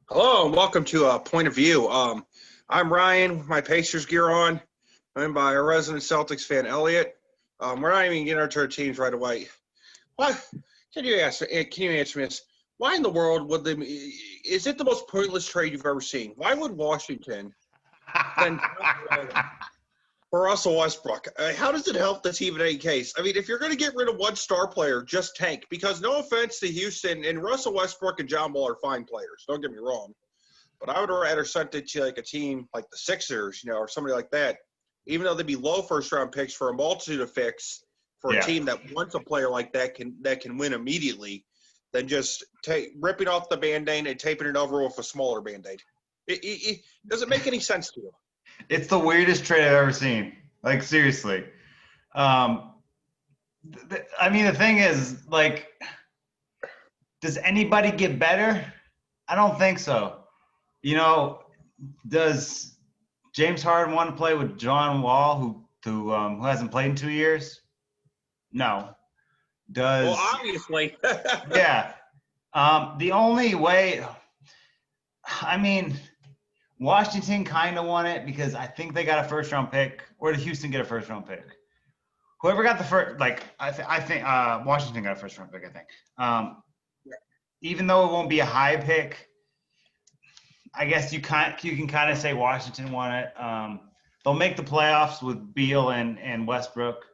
Hello and welcome to Point of View. I'm Ryan with my Pacers gear on. I'm by our resident Celtics fan, Elliot. We're not even getting into our teams right away. Why? Can you answer me this? Why in the world would they? Is it the most pointless trade you've ever seen? Why would Washington send John Wall for Russell Westbrook? How does it help the team in any case? I mean, if you're going to get rid of one star player, just tank. Because no offense to Houston, and Russell Westbrook and John Wall are fine players. Don't get me wrong. But I would rather send it to like a team like the Sixers, or somebody like that, even though they'd be low first round picks for a multitude of picks for a Yeah, team that wants a player like that can win immediately, than just ripping off the band-aid and taping it over with a smaller band-aid. It doesn't make any sense to you. it's the weirdest trade I've ever seen. Like seriously. Um, I mean, the thing is, like, does anybody get better? I don't think so. You know, does James Harden want to play with John Wall, who hasn't played in 2 years? No. Well, Does obviously. yeah? The only way, I mean, Washington kind of won it because I think they got a first round pick, or did Houston get a first round pick? Whoever got the first, like I think Washington got a first round pick. I think, even though it won't be a high pick, I guess you can kind of say Washington won it. They'll make the playoffs with Beal and Westbrook,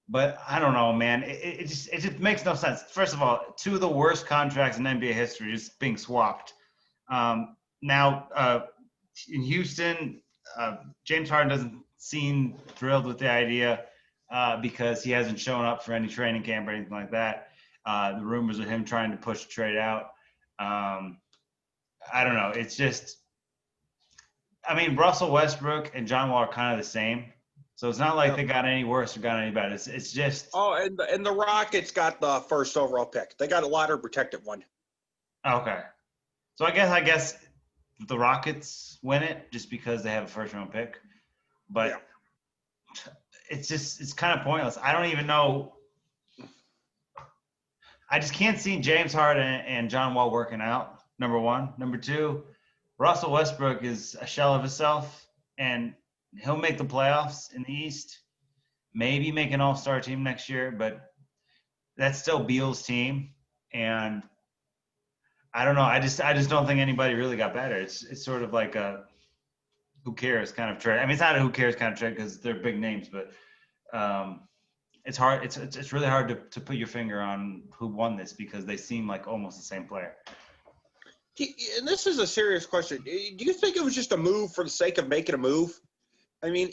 but I don't know, man. It just makes no sense. First of all, two of the worst contracts in NBA history just being swapped. Now in Houston, James Harden doesn't seem thrilled with the idea because he hasn't shown up for any training camp or anything like that. The rumors of him trying to push the trade out. Um, I don't know. It's just, I mean, Russell Westbrook and John Wall are kind of the same. So it's not like Yep. they got any worse or got any better. It's just, Oh, and the Rockets got the first overall pick. They got a lottery protected one. okay. So I guess the Rockets win it just because they have a first round pick. Yeah. But it's kind of pointless. I don't even know. I just can't see James Harden and John Wall working out. Number one. Number two, Russell Westbrook is a shell of himself, and he'll make the playoffs in the East. Maybe make an All-Star team next year, but that's still Beal's team, and I don't know. I just don't think anybody really got better. It's sort of like a who cares kind of trade. I mean, it's not a who cares kind of trade because they're big names, but um, it's hard. It's really hard to put your finger on who won this because they seem like almost the same player. And this is a serious question. Do you think it was just a move for the sake of making a move? I mean,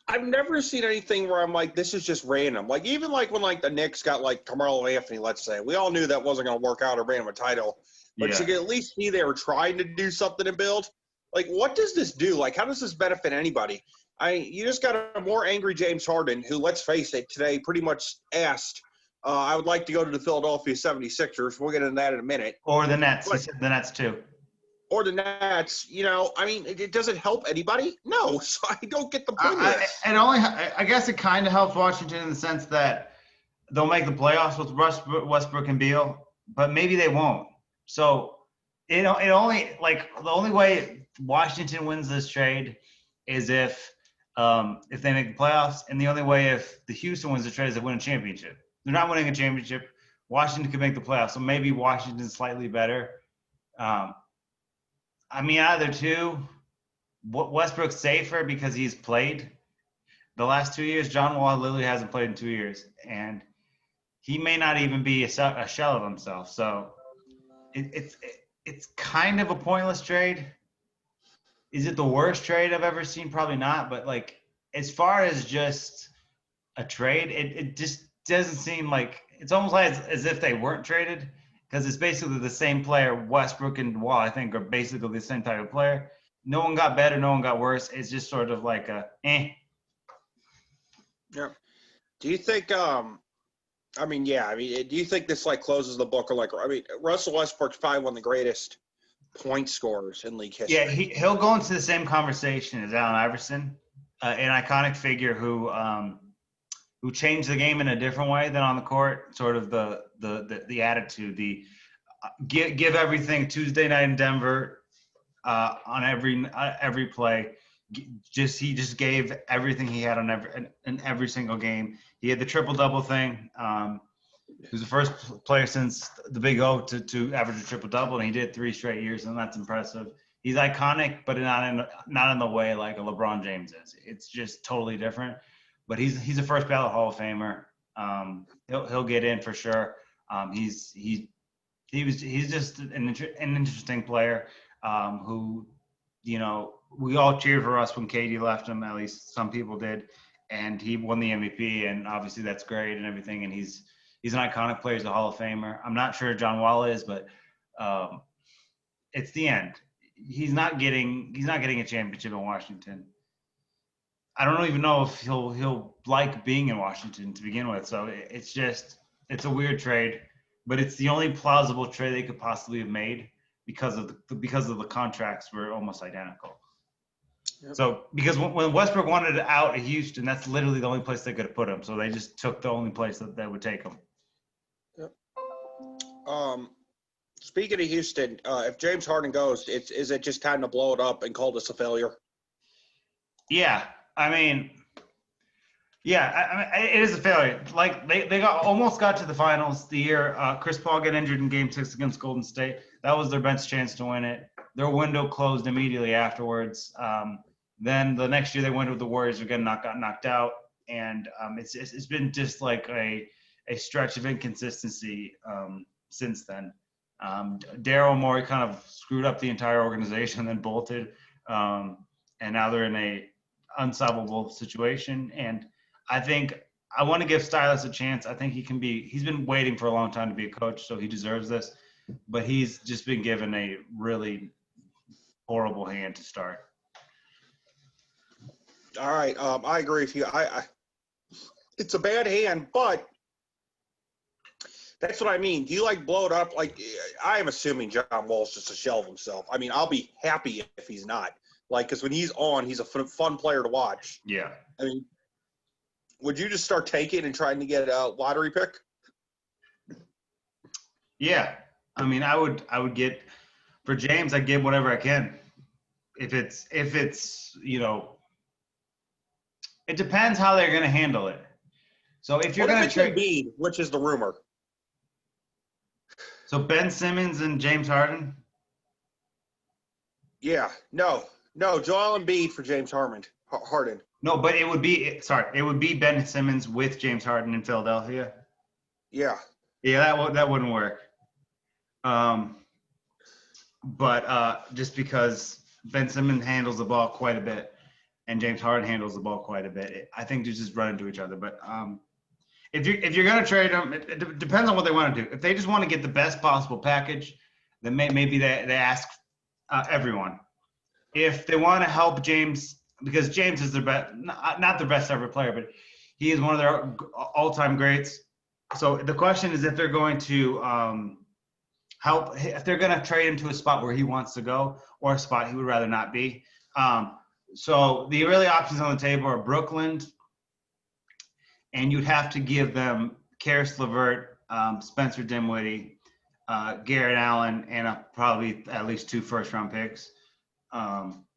I've never seen anything where I'm like, this is just random. Like, even like when like the Knicks got like Carmelo Anthony, let's say, we all knew that wasn't going to work out or ran him a title, but you Yeah. could at least see they were trying to do something and build. Like, what does this do? Like, how does this benefit anybody? You just got a more angry James Harden, who, let's face it, today pretty much asked, I would like to go to the Philadelphia 76ers. We'll get into that in a minute. Or the Nets. He But said the Nets too. or the Nets, I mean, it doesn't help anybody. No, so I don't get the point of I, this. I, it only, I guess it kind of helps Washington in the sense that they'll make the playoffs with Westbrook and Beal, but maybe they won't. So it only like the only way Washington wins this trade is if they make the playoffs, and the only way if the Houston wins the trade is if they win a championship. They're not winning a championship. Washington could make the playoffs, so maybe Washington's slightly better. Um, I mean, either two. Westbrook's safer because he's played the last 2 years. John Wall literally hasn't played in 2 years, and he may not even be a shell of himself. So it's kind of a pointless trade. Is it the worst trade I've ever seen? Probably not. But like as far as just a trade, it just doesn't seem like it's almost like as if they weren't traded because it's basically the same player. Westbrook and Wall, I think, are basically the same type of player. No one got better, no one got worse. It's just sort of like a eh. Yeah. Do you think? I mean, yeah. I mean, do you think this like closes the book, or like? I mean, Russell Westbrook's probably one of the greatest point scorers in league Yeah, history. he'll go into the same conversation as Allen Iverson, an iconic figure who changed the game in a different way than on the court. Sort of the attitude, the give everything Tuesday night in Denver on every play. He just gave everything he had in every single game. He had the triple-double thing. He was the first player since the Big O to average a triple-double, and he did 3 straight years, and that's impressive. He's iconic, but not in the way like a LeBron James is. It's just totally different. But he's a first ballot Hall of Famer. He'll get in for sure. He's just an interesting player who, we all cheered for us when Katie left him. At least some people did, and he won the MVP, and obviously that's great and everything. And he's an iconic player. He's a Hall of Famer. I'm not sure John Wall is, but it's the end. He's not getting a championship in Washington. I don't even know if he'll like being in Washington to begin with. So it's a weird trade, but it's the only plausible trade they could possibly have made because of the contracts were almost identical. Yep. So because when Westbrook wanted out of Houston, that's literally the only place they could have put him. So they just took the only place that would take him. Yep. Speaking of Houston, if James Harden goes, is it just time to blow it up and call this a failure? Yeah. I mean, it is a failure. Like they almost got to the finals the year Chris Paul got injured in Game 6 against Golden State. That was their best chance to win it. Their window closed immediately afterwards. Then the next year they went with the Warriors again, got knocked out, and it's been just like a stretch of inconsistency since then. Daryl Morey kind of screwed up the entire organization and then bolted, and now they're in a unsolvable situation. And I think I want to give Stylus a chance. I think he's been waiting for a long time to be a coach, so he deserves this. But he's just been given a really horrible hand to start. All right, I agree with you. It's a bad hand, but that's what I mean. Do you blow it up? Like, I am assuming John Wall's just a shell of himself. I mean, I'll be happy if he's not. Because when he's on, he's a fun player to watch. Yeah. I mean, would you just start taking and trying to get a lottery pick? Yeah. I mean, I would get for James. I'd get whatever I can. If it's it depends how they're going to handle it. So if you're going to trade Embiid, which is the rumor. So Ben Simmons and James Harden. Yeah. No. Joel Embiid for James Harden. No, but it would be Ben Simmons with James Harden in Philadelphia. Yeah. Yeah, that wouldn't work. But just because Ben Simmons handles the ball quite a bit and James Harden handles the ball quite a bit, I think they just run into each other. But if you're going to trade them, it depends on what they want to do. If they just want to get the best possible package, then maybe they ask everyone. If they want to help James, because James is their best, not their best ever player, but he is one of their all-time greats. So the question is if they're going to help, if they're going to trade him to a spot where he wants to go or a spot he would rather not be. So the really options on the table are Brooklyn, and you'd have to give them Karis LeVert, Spencer Dinwiddie, Garrett Allen, and probably at least 2 first-round picks.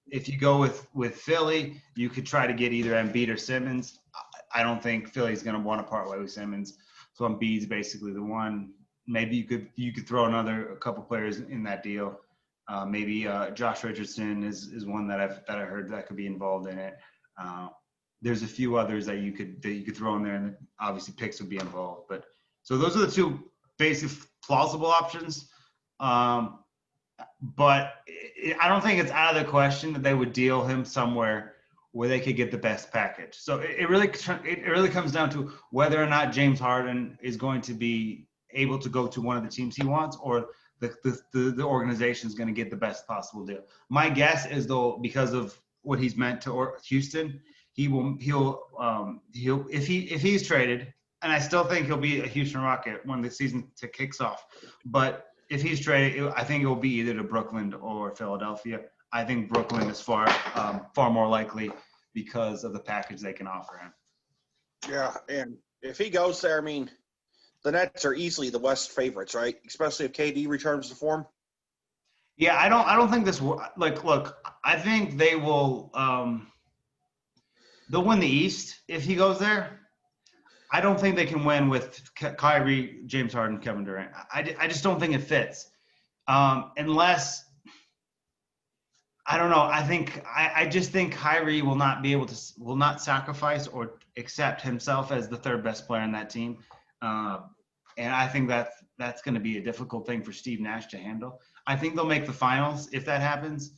If you go with Philly, you could try to get either Embiid or Simmons. I don't think Philly's going to want to part way with Simmons, so Embiid's basically the one. Maybe you could throw a couple players in that deal. Maybe Josh Richardson is one that I heard that could be involved in it. There's a few others that you could throw in there, and obviously picks would be involved. But so those are the 2 basic plausible options. But I don't think it's out of the question that they would deal him somewhere where they could get the best package. So it really comes down to whether or not James Harden is going to be able to go to one of the teams he wants, or the organization is going to get the best possible deal. My guess is, though, because of what he's meant to Houston, he'll if he's traded, and I still think he'll be a Houston Rocket when the season kicks off. But if he's traded, I think it will be either to Brooklyn or Philadelphia. I think Brooklyn is far more likely because of the package they can offer him. Yeah, and if he goes there, I mean, the Nets are easily the West favorites, right? Especially if KD returns to form. Yeah, I don't think this like look. I think they will. They'll win the East if he goes there. I don't think they can win with Kyrie, James Harden, Kevin Durant. I just don't think it fits. Unless I don't know. I just think Kyrie will not be able to will not sacrifice or accept himself as the third best player on that team, and I think that's going to be a difficult thing for Steve Nash to handle. I think they'll make the finals if that happens.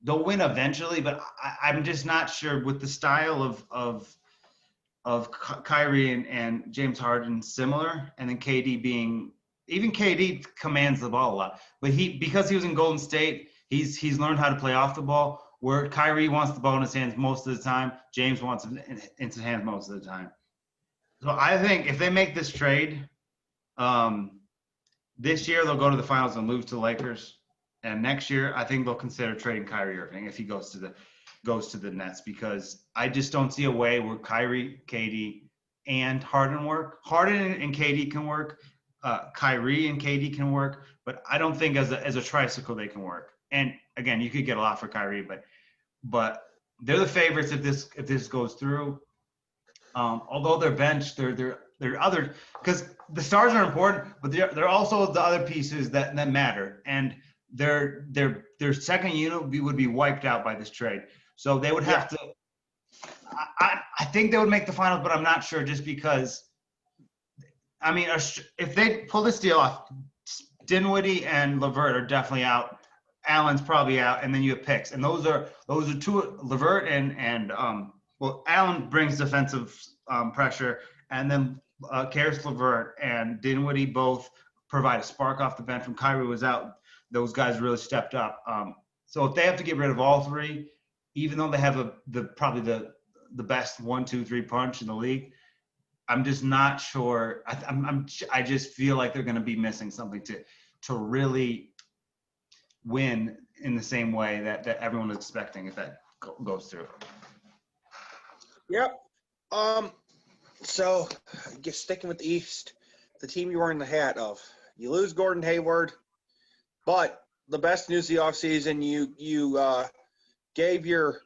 They'll win eventually, but I'm just not sure with the style of Kyrie and James Harden similar, and then KD being even KD commands the ball a lot, but because he was in Golden State, he's learned how to play off the ball. Where Kyrie wants the ball in his hands most of the time, James wants it in his hands most of the time. So I think if they make this trade, this year they'll go to the finals and lose to the Lakers, and next year I think they'll consider trading Kyrie Irving if he goes to the Nets, because I just don't see a way where Kyrie, KD, and Harden work. Harden and KD can work. Kyrie and KD can work, but I don't think as a tricycle they can work. And again, you could get a lot for Kyrie, but they're the favorites if this goes through. Although their bench, they're other, because the stars are important, but they're also the other pieces that matter. And their second unit would be wiped out by this trade. So they would have to. I think they would make the finals, but I'm not sure just because. I mean, if they pull this deal off, Dinwiddie and LeVert are definitely out. Allen's probably out, and then you have picks, and those are two. LeVert and Allen brings defensive pressure, and then Karis LeVert and Dinwiddie both provide a spark off the bench. When Kyrie was out, those guys really stepped up. So if they have to get rid of all three, even though they have probably the best 1-2-3 punch in the league, I'm just not sure. I just feel like they're going to be missing something to really win in the same way that everyone is expecting if that goes through. Yep. So, I guess sticking with the East, the team you were in the hat of, you lose Gordon Hayward, but the best news of the offseason, you gave your,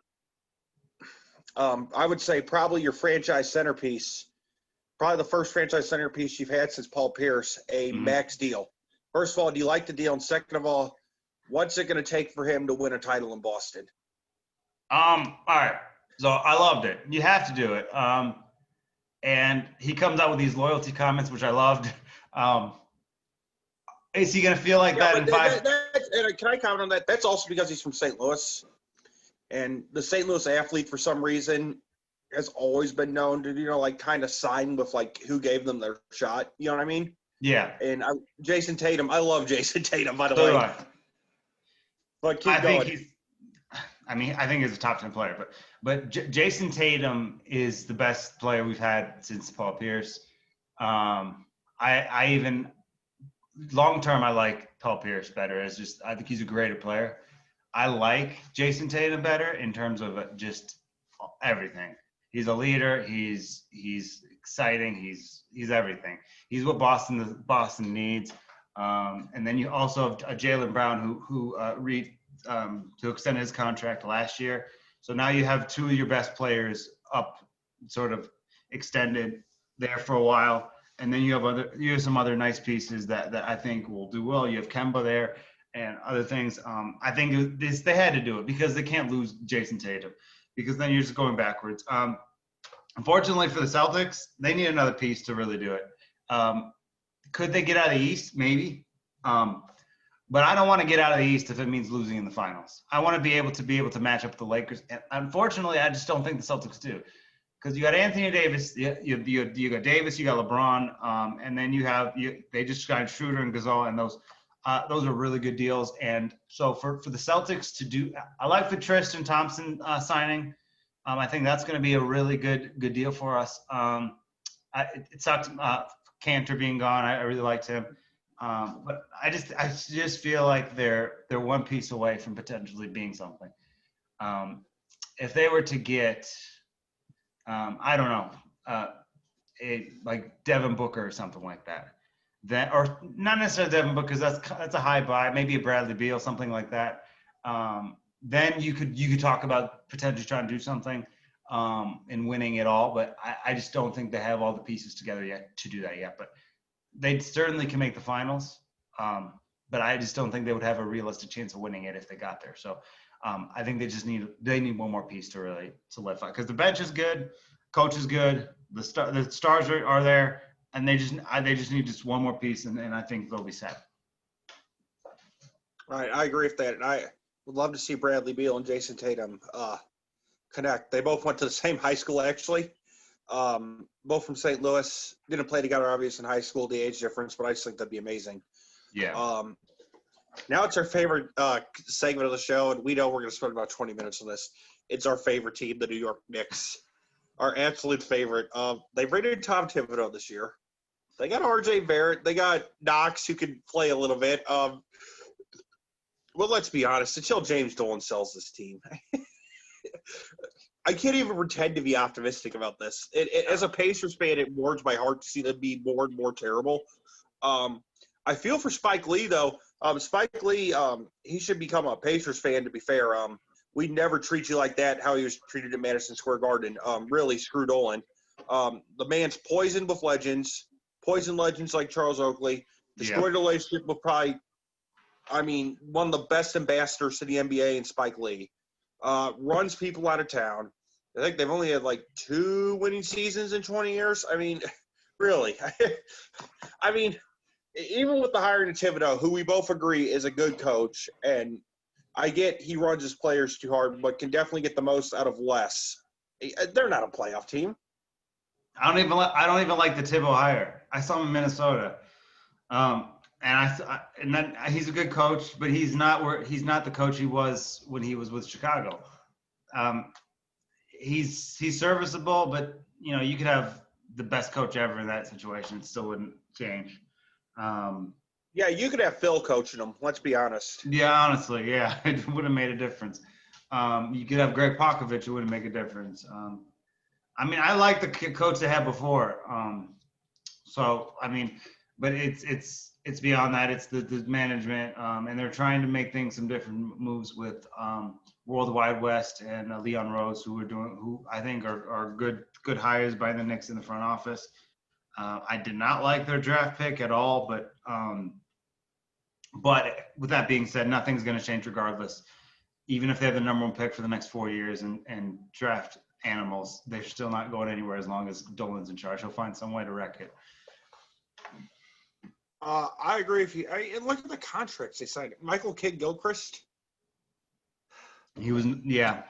I would say probably your franchise centerpiece, probably the first franchise centerpiece you've had since Paul Pierce, a max deal. First of all, do you like the deal? And second of all, what's it going to take for him to win a title in Boston? All right. So I loved it. You have to do it. And he comes out with these loyalty comments, which I loved. Is he going to feel like that in 5? Can I comment on that? That's also because he's from St. Louis. And the St. Louis athlete, for some reason, has always been known to, like, kind of sign with, like, who gave them their shot. You know what I mean? Yeah. And Jason Tatum, I love Jason Tatum, by the way. But keep going. I think he's a top 10 player, but Jason Tatum is the best player we've had since Paul Pierce. I even long term, I like Paul Pierce better. I think he's a greater player. I like Jason Tatum better in terms of just everything. He's a leader. He's exciting. He's everything. He's what Boston needs. And then you also have Jaylen Brown who to extend his contract last year. So now you have two of your best players up, sort of extended there for a while. And then you have some other nice pieces that I think will do well. You have Kemba there and other things. I think they had to do it because they can't lose Jason Tatum, because then you're just going backwards. Unfortunately for the Celtics, they need another piece to really do it. Could they get out of the East? Maybe. But I don't want to get out of the East if it means losing in the finals. I want to be able to match up with the Lakers. And unfortunately, I just don't think the Celtics do. Because you got Anthony Davis, you got Davis, you got LeBron, and then they just got Schroeder and Gasol, and those are really good deals. And so for the Celtics to do, I like the Tristan Thompson signing. I think that's going to be a really good deal for us. It sucked Cantor being gone. I really liked him, but I just feel like they're one piece away from potentially being something. If they were to get I don't know. like Devin Booker or something like that. That, or not necessarily Devin Booker, because that's a high buy. Maybe a Bradley Beal, something like that. Then you could talk about potentially trying to do something and winning it all. But I just don't think they have all the pieces together yet to do that yet. But they certainly can make the finals. But I just don't think they would have a realistic chance of winning it if they got there. So I think they need one more piece to really solidify, because the bench is good, coach is good, the stars are there, and they just need just one more piece, and I think they'll be set. Right, I agree with that, and I would love to see Bradley Beal and Jason Tatum connect. They both went to the same high school, actually. Both from St. Louis. Didn't play together, obviously, in high school, the age difference, but I just think that'd be amazing. Yeah. Now it's our favorite segment of the show, and we know we're going to spend about 20 minutes on this. It's our favorite team, the New York Knicks. Our absolute favorite. They rated Tom Thibodeau this year. They got R.J. Barrett. They got Knox, who can play a little bit. Well, let's be honest. Until James Dolan sells this team, I can't even pretend to be optimistic about this. As a Pacers fan, it warms my heart to see them be more and more terrible. I feel for Spike Lee, though. Spike Lee, he should become a Pacers fan, to be fair. We'd never treat you like that, how he was treated at Madison Square Garden. Really, screw Dolan. The man's poisoned with legends, poisoned legends like Charles Oakley, destroyed a relationship with probably, one of the best ambassadors to the NBA in Spike Lee. Runs people out of town. I think they've only had like 2 winning seasons in 20 years. Really. Even with the hiring of Thibodeau, who we both agree is a good coach, and I get he runs his players too hard, but can definitely get the most out of less. They're not a playoff team. I don't even like the Thibodeau hire. I saw him in Minnesota, and then he's a good coach, but he's not the coach he was when he was with Chicago. He's serviceable, but you could have the best coach ever in that situation, it still wouldn't change. Yeah, you could have Phil coaching them. Let's be honest. Yeah, honestly, yeah, it would have made a difference. You could have Greg Popovich; it wouldn't make a difference. I like the coach they had before. But it's beyond that. It's the management, and they're trying to make some different moves with World Wide West and Leon Rose, who I think are good hires by the Knicks in the front office. I did not like their draft pick at all, but with that being said, nothing's going to change regardless. Even if they have the number 1 pick for the next 4 years and draft animals, they're still not going anywhere as long as Dolan's in charge. He'll find some way to wreck it. I agree with you. Look at the contracts they signed. Michael Kidd-Gilchrist. He was, yeah.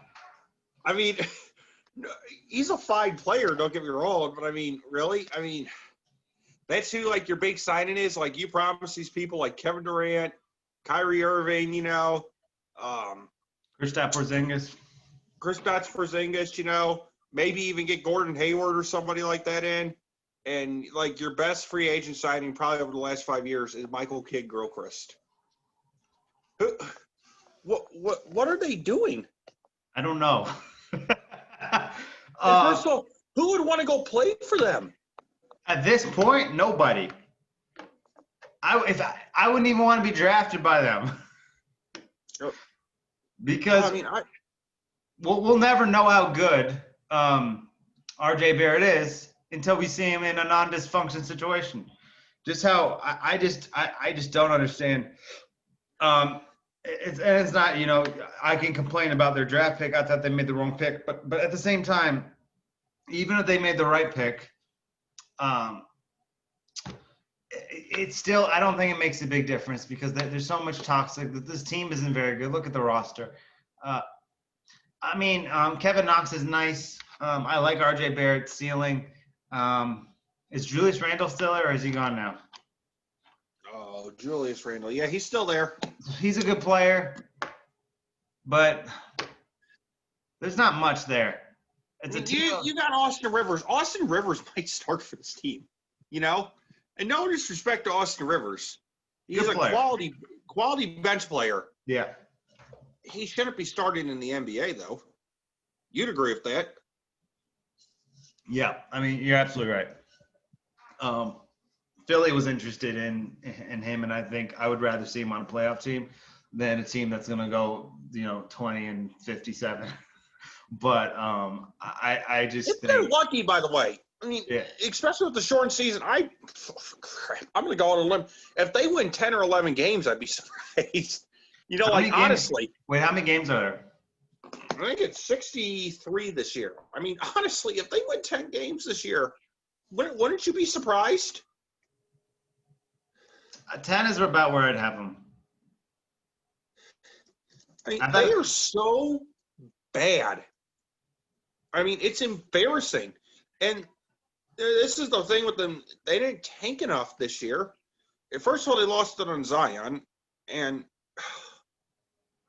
He's a fine player, don't get me wrong, but really? That's who, your big signing is. You promise these people like Kevin Durant, Kyrie Irving, Kristaps Porzingis, maybe even get Gordon Hayward or somebody like that in. And, your best free agent signing probably over the last 5 years is Michael Kidd-Gilchrist. What are they doing? I don't know. First of all, who would want to go play for them? At this point, nobody. I wouldn't even want to be drafted by them. Because we'll never know how good R.J. Barrett is until we see him in a non-dysfunction situation. Just how I just don't understand. It's not, I can complain about their draft pick. I thought they made the wrong pick, but at the same time, even if they made the right pick, it's still, I don't think it makes a big difference because there's so much toxic. This team isn't very good. Look at the roster. Kevin Knox is nice. I like R.J. Barrett's ceiling. Is Julius Randle still there, or is he gone now? Oh, Julius Randle. Yeah, he's still there. He's a good player, but there's not much there. It's a team. You got Austin Rivers. Austin Rivers might start for this team, And no disrespect to Austin Rivers. He's a quality bench player. Yeah. He shouldn't be starting in the NBA, though. You'd agree with that. Yeah, you're absolutely right. Philly was interested in him, and I think I would rather see him on a playoff team than a team that's going to go 20-57. But I just If they're think, lucky, by the way, I mean, yeah. especially with the shortened season, I'm going to go on a limb. If they win 10 or 11 games, I'd be surprised. How many games? Honestly, Wait, how many games are there? I think it's 63 this year. I mean, honestly, if they win 10 games this year, wouldn't you be surprised? 10 is about where I'd have them. I mean, they are so bad. I mean, it's embarrassing. And this is the thing with them. They didn't tank enough this year. First of all, they lost it on Zion. And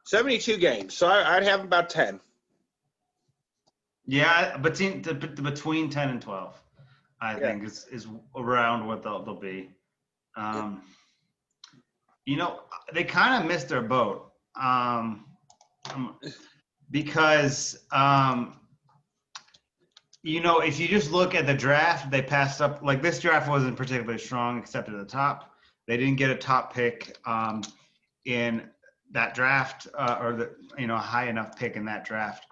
72 games. So I'd have about 10. Yeah, between 10 and 12, I think is around what they'll be. They kind of missed their boat because if you just look at the draft, they passed up. Like, this draft wasn't particularly strong except at the top. They didn't get a top pick in that draft or a high enough pick in that draft.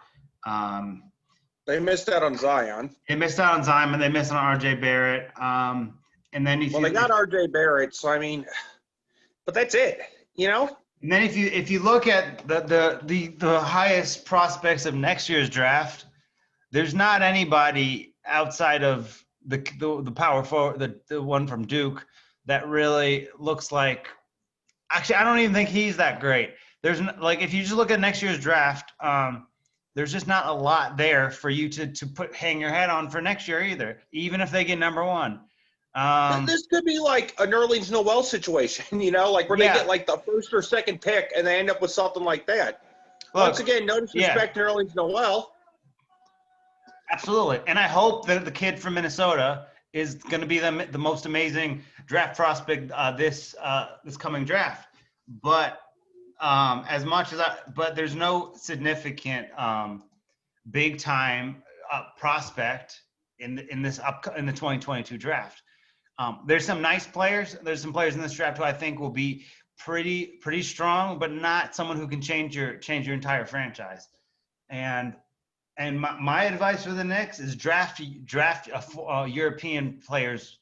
They missed out on Zion. They missed out on Zion, and they missed on R.J. Barrett. And then they got R.J. Barrett, so I mean, but that's it, And then if you look at the highest prospects of next year's draft, there's not anybody outside of the power forward, the one from Duke, that really looks like. Actually, I don't even think he's that great. There's if you just look at next year's draft, there's just not a lot there for you to hang your head on for next year either, even if they get number one. This could be like a Nerlens Noel situation, where they get like the first or second pick and they end up with something like that. Once again, no disrespect to Nerlens Noel. Absolutely. And I hope that the kid from Minnesota is going to be the most amazing draft prospect this coming draft. But but there's no significant big time prospect in the 2022 draft. There's some nice players. There's some players in this draft who I think will be pretty strong, but not someone who can change your entire franchise. And my advice for the Knicks is draft European players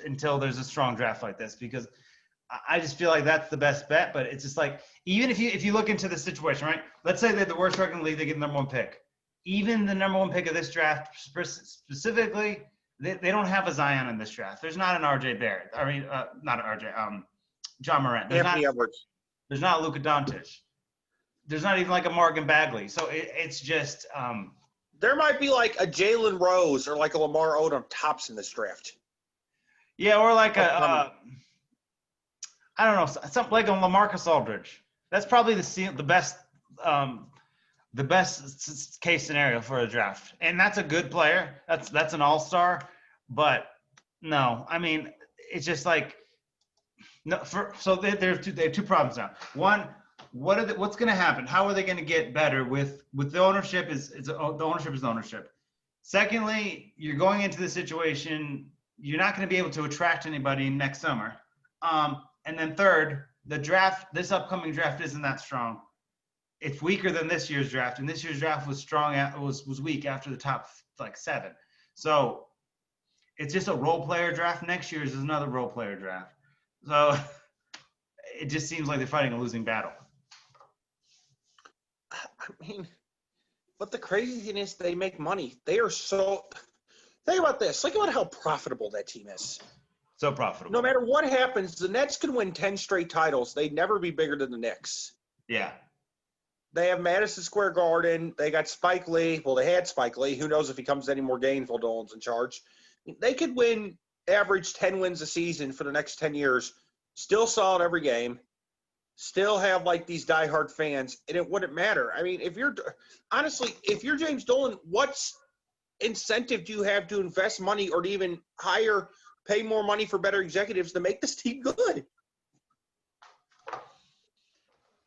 until there's a strong draft like this, because I just feel like that's the best bet. But it's just like, even if you look into the situation, right? Let's say they're the worst record in the league, they get the number one pick. Even the number one pick of this draft specifically, they don't have a Zion in this draft. There's not an R.J. Barrett. I mean, not an R.J. John Morant. There's not Luka Doncic. There's not even like a Morgan Bagley. So it's just there might be like a Jalen Rose or like a Lamar Odom tops in this draft. Yeah, or like I don't know, something like a LaMarcus Aldridge. That's probably the best case scenario for a draft, and that's a good player. That's an all-star, but no, I mean, it's just like no. They have two problems now. One, what's going to happen? How are they going to get better with the ownership? The ownership is the ownership. Secondly, you're going into the situation, you're not going to be able to attract anybody next summer. And then third, this upcoming draft isn't that strong. It's weaker than this year's draft, and this year's draft was strong. Was weak after the top 7. So it's just a role player draft. Next year's is another role player draft. So it just seems like they're fighting a losing battle. I mean, but the crazy thing is they make money. They are so – think about this. Think about how profitable that team is. So profitable. No matter what happens, the Nets can win 10 straight titles. They'd never be bigger than the Knicks. Yeah. They have Madison Square Garden. They got Spike Lee. Well, they had Spike Lee. Who knows if he comes to any more games while Dolan's in charge. They could average 10 wins a season for the next 10 years, still solid every game, still have like these diehard fans, and it wouldn't matter. I mean, if you're James Dolan, what's incentive do you have to invest money or to even pay more money for better executives to make this team good?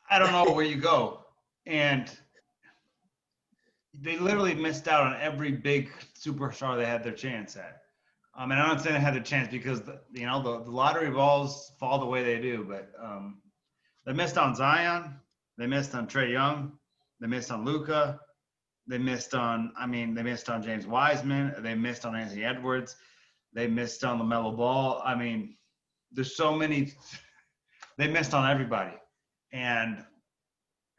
I don't know where you go. And they literally missed out on every big superstar they had their chance at. And I'm not saying they had a chance because the lottery balls fall the way they do, but they missed on Zion, they missed on Trae Young, they missed on Luka, they missed on James Wiseman, they missed on Anthony Edwards, they missed on LaMelo Ball. I mean, there's so many. They missed on everybody, and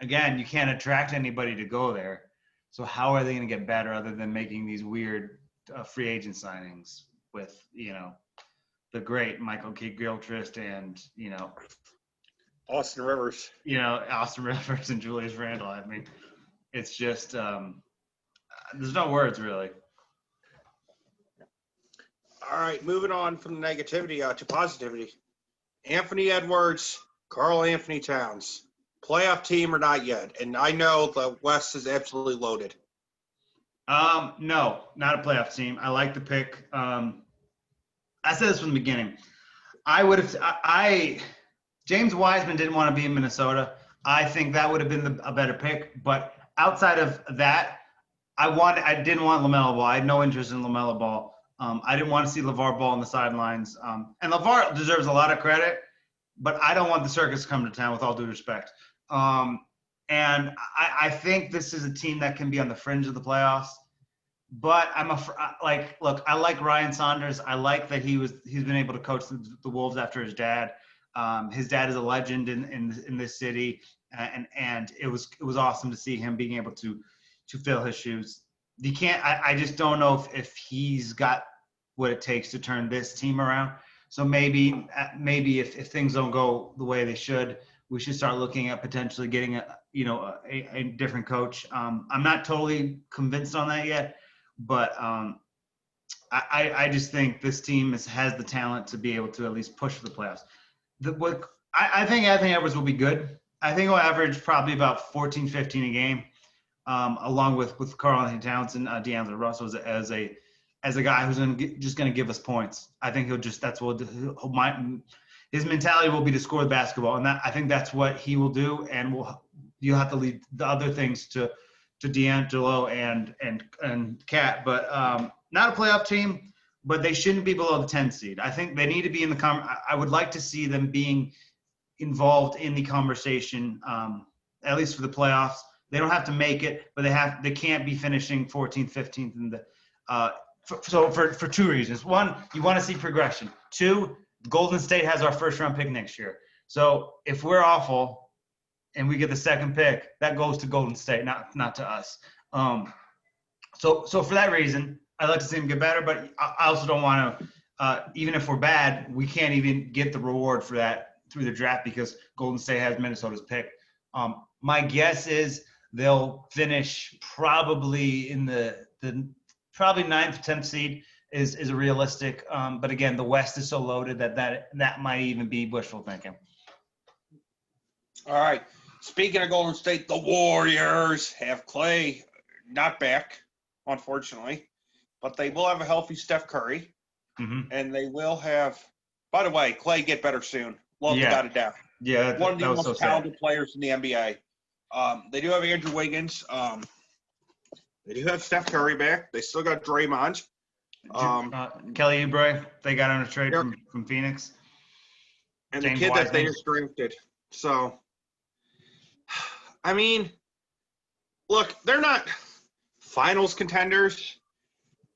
again, you can't attract anybody to go there. So how are they going to get better other than making these weird free agent signings with the great Michael K. Gilchrist and Austin Rivers. Austin Rivers and Julius Randle. I mean, it's just there's no words really. All right, moving on from negativity to positivity. Anthony Edwards, Karl Anthony Towns, playoff team or not yet? And I know the West is absolutely loaded. No, not a playoff team. I like the pick. I said this from the beginning. James Wiseman didn't want to be in Minnesota. I think that would have been a better pick. But outside of that, I didn't want LaMelo Ball. I had no interest in LaMelo Ball. I didn't want to see LeVar Ball on the sidelines. And LeVar deserves a lot of credit, but I don't want the circus to come to town with all due respect. And I think this is a team that can be on the fringe of the playoffs. But look, I like Ryan Saunders. I like that he's been able to coach the Wolves after his dad. His dad is a legend in this city, and it was awesome to see him being able to fill his shoes. You can't. I just don't know if he's got what it takes to turn this team around. So maybe if things don't go the way they should, we should start looking at potentially getting a different coach. I'm not totally convinced on that yet, but I just think this team has the talent to be able to at least push for the playoffs. I think Anthony Edwards will be good. I think he'll average probably about 14, 15 a game, along with Karl Anthony Towns and D'Angelo Russell as a guy who's just going to give us points. I think his mentality will be to score the basketball, and I think that's what he will do. And you'll have to leave the other things to D'Angelo and Cat, but not a playoff team. But they shouldn't be below the 10 seed. I think they need to be in the I would like to see them being involved in the conversation, at least for the playoffs. They don't have to make it, but they can't be finishing 14th, 15th in the for two reasons. One, you want to see progression. Two, Golden State has our first round pick next year. So if we're awful and we get the second pick, that goes to Golden State, not to us. So for that reason, I'd like to see them get better, but I also don't want to, even if we're bad, we can't even get the reward for that through the draft because Golden State has Minnesota's pick. My guess is they'll finish probably in the probably 9th, 10th seed is a realistic. But again, the West is so loaded that might even be wishful thinking. All right. Speaking of Golden State, the Warriors have Clay not back, unfortunately. But they will have a healthy Steph Curry, and they will have. By the way, Clay get better soon. Love without a doubt. Yeah, one of the most talented players in the NBA. They do have Andrew Wiggins. They do have Steph Curry back. They still got Draymond. Kelly Oubre, they got on a trade from Phoenix. And James the kid Wiseman. That they just drafted. So, I mean, look, they're not finals contenders.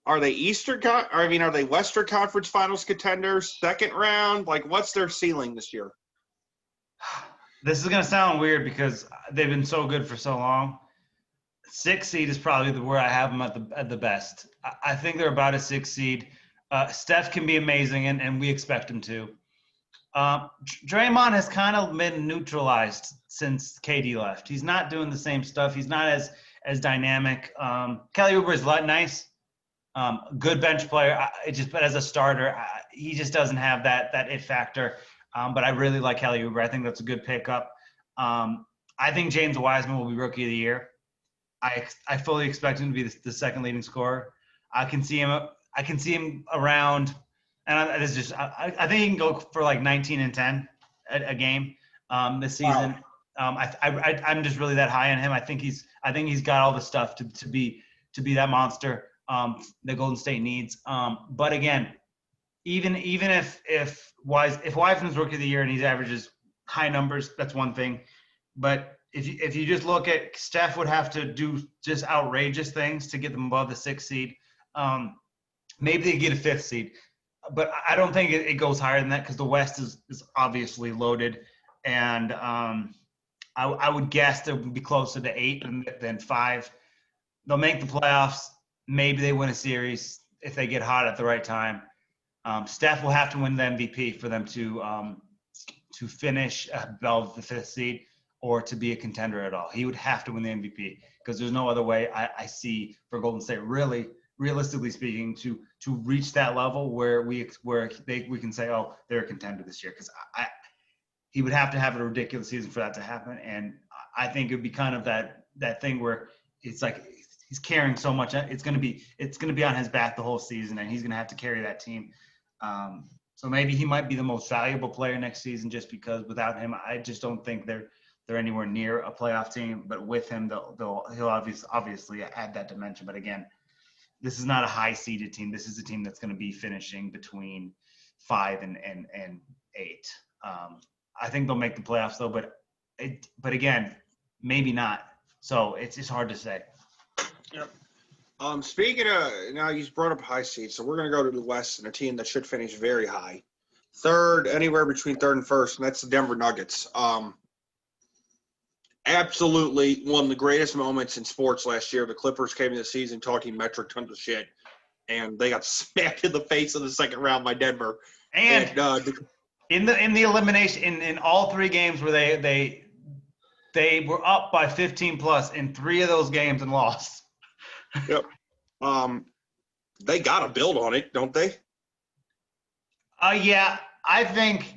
Are they are they Western Conference Finals contenders? Second round? Like, what's their ceiling this year? This is going to sound weird because they've been so good for so long. 6 seed is probably where I have them at the best. I think they're about a 6 seed. Steph can be amazing, and we expect him to. Draymond has kind of been neutralized since KD left. He's not doing the same stuff. He's not as dynamic. Kelly Oubre is nice. Good bench player. But as a starter, he just doesn't have that it factor. But I really like Kelly Oubre. I think that's a good pickup. I think James Wiseman will be Rookie of the Year. I fully expect him to be the second leading scorer. I can see him around, and I think he can go for like 19 and 10 a game this season. Wow. I'm just really that high on him. I think he's got all the stuff to be that monster that Golden State needs. But again, even if Wiseman's rookie of the year and he averages high numbers, that's one thing. But if you just look at Steph would have to do just outrageous things to get them above the 6th seed. Maybe they get a 5th seed, but I don't think it goes higher than that because the West is obviously loaded, and I would guess it would be closer to 8 than 5. They'll make the playoffs. Maybe they win a series if they get hot at the right time. Steph will have to win the MVP for them to finish above the 5th seed or to be a contender at all. He would have to win the MVP because there's no other way I see for Golden State, really, realistically speaking, to reach that level where we can say, oh, they're a contender this year. Because he would have to have a ridiculous season for that to happen, and I think it would be kind of that thing where it's like he's carrying so much. It's gonna be on his back the whole season, and he's gonna have to carry that team. So maybe he might be the most valuable player next season, just because without him, I just don't think they're anywhere near a playoff team. But with him, he'll obviously add that dimension. But again, this is not a high seeded team. This is a team that's going to be finishing between 5 and 8. I think they'll make the playoffs though, but again, maybe not. So it's hard to say. Yep. Speaking of, now he's brought up high seed, so we're going to go to the West and a team that should finish very high. Third, anywhere between third and first, and that's the Denver Nuggets. Absolutely one of the greatest moments in sports last year. The Clippers came into the season talking metric tons of shit, and they got smacked in the face in the second round by Denver. And in the elimination, in all 3 games where they were up by 15 plus in 3 of those games and lost. Yep. They got to build on it, don't they? Yeah, I think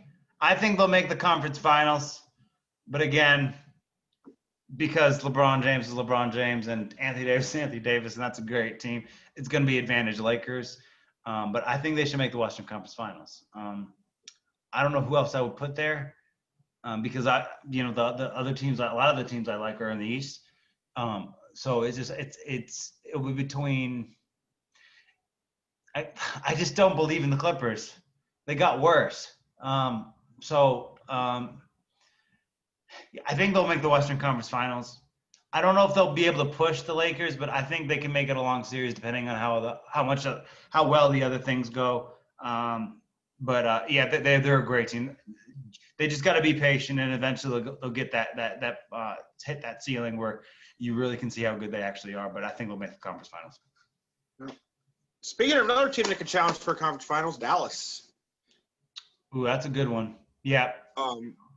they'll make the conference finals, but again, because LeBron James is LeBron James and Anthony Davis is Anthony Davis, and that's a great team, it's going to be advantage Lakers. But I think they should make the Western Conference Finals. I don't know who else I would put there, because the other teams, a lot of the teams I like are in the East. So it will be between. I just don't believe in the Clippers. They got worse. I think they'll make the Western Conference Finals. I don't know if they'll be able to push the Lakers, but I think they can make it a long series depending on how well the other things go. Yeah, they're a great team. They just got to be patient, and eventually they'll get that hit that ceiling where you really can see how good they actually are. But I think they'll make the conference finals. Speaking of another team that could challenge for conference finals, Dallas. Ooh, that's a good one. Yeah.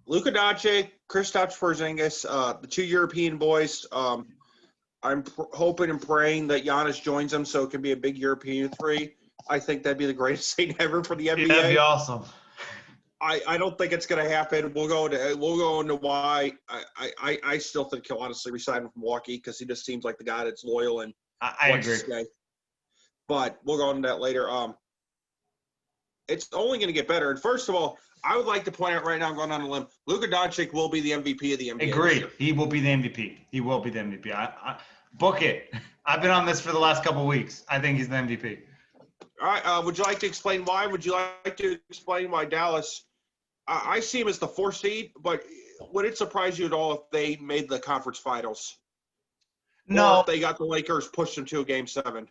Luka Doncic, Kristaps Porzingis, the 2 European boys. I'm hoping and praying that Giannis joins them so it can be a big European 3. I think that'd be the greatest thing ever for the NBA. That'd be awesome. I don't think it's going to happen. We'll go into why. I still think he'll honestly resign with Milwaukee because he just seems like the guy that's loyal and I agree. But we'll go into that later. It's only going to get better. And first of all, I would like to point out right now, I'm going on a limb, Luka Doncic will be the MVP of the NBA. Agreed. He will be the MVP. He will be the MVP. I book it. I've been on this for the last couple of weeks. I think he's the MVP. All right. Would you like to explain why? Would you like to explain why Dallas? I see him as the 4th seed, but would it surprise you at all if they made the conference finals? No. Or if they got the Lakers pushed them to a Game 7?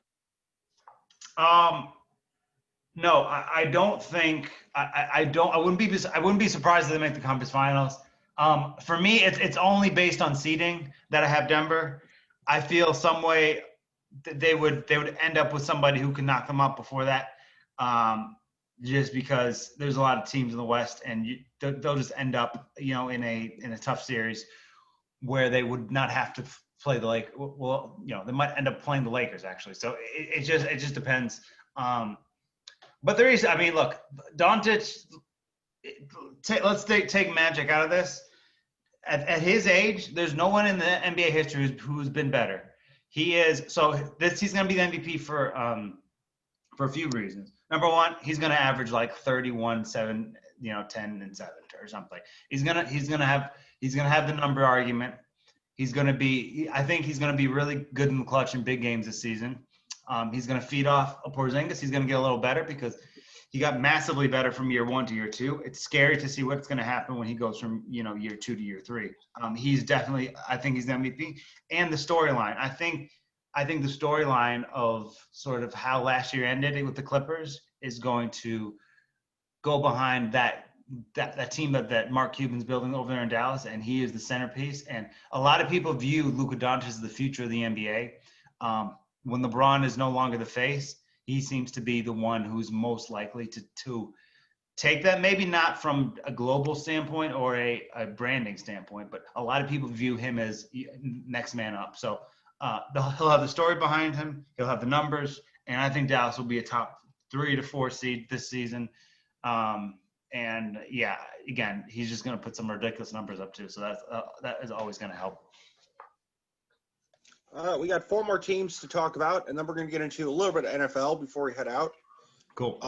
No, I don't think I wouldn't be surprised if they make the conference finals. For me, it's only based on seeding that I have Denver. I feel some way they would end up with somebody who can knock them up before that. Just because there's a lot of teams in the West, and they'll just end up, in a tough series where they would not have to play the Lakers. Well, they might end up playing the Lakers actually. So it just depends. But there is, look, Doncic. Let's take Magic out of this. At his age, there's no one in the NBA history who's been better. He's going to be the MVP for a few reasons. Number one, he's going to average like 31, 7, 10 and 7 or something. He's going to have the number argument. I think he's going to be really good in the clutch in big games this season. He's going to feed off Porzingis. He's going to get a little better because he got massively better from year 1 to year 2. It's scary to see what's going to happen when he goes from, year 2 to year 3. He's definitely, I think he's the MVP. And the storyline, I think the storyline of sort of how last year ended with the Clippers is going to go behind that team that Mark Cuban's building over there in Dallas, and he is the centerpiece. And a lot of people view Luka Doncic as the future of the NBA. When LeBron is no longer the face, he seems to be the one who's most likely to take that, maybe not from a global standpoint or a branding standpoint, but a lot of people view him as next man up. So he'll have the story behind him. He'll have the numbers. And I think Dallas will be a top 3 to 4 seed this season. And yeah, again, he's just going to put some ridiculous numbers up too. So that is always going to help. We got 4 more teams to talk about, and then we're going to get into a little bit of NFL before we head out. Cool.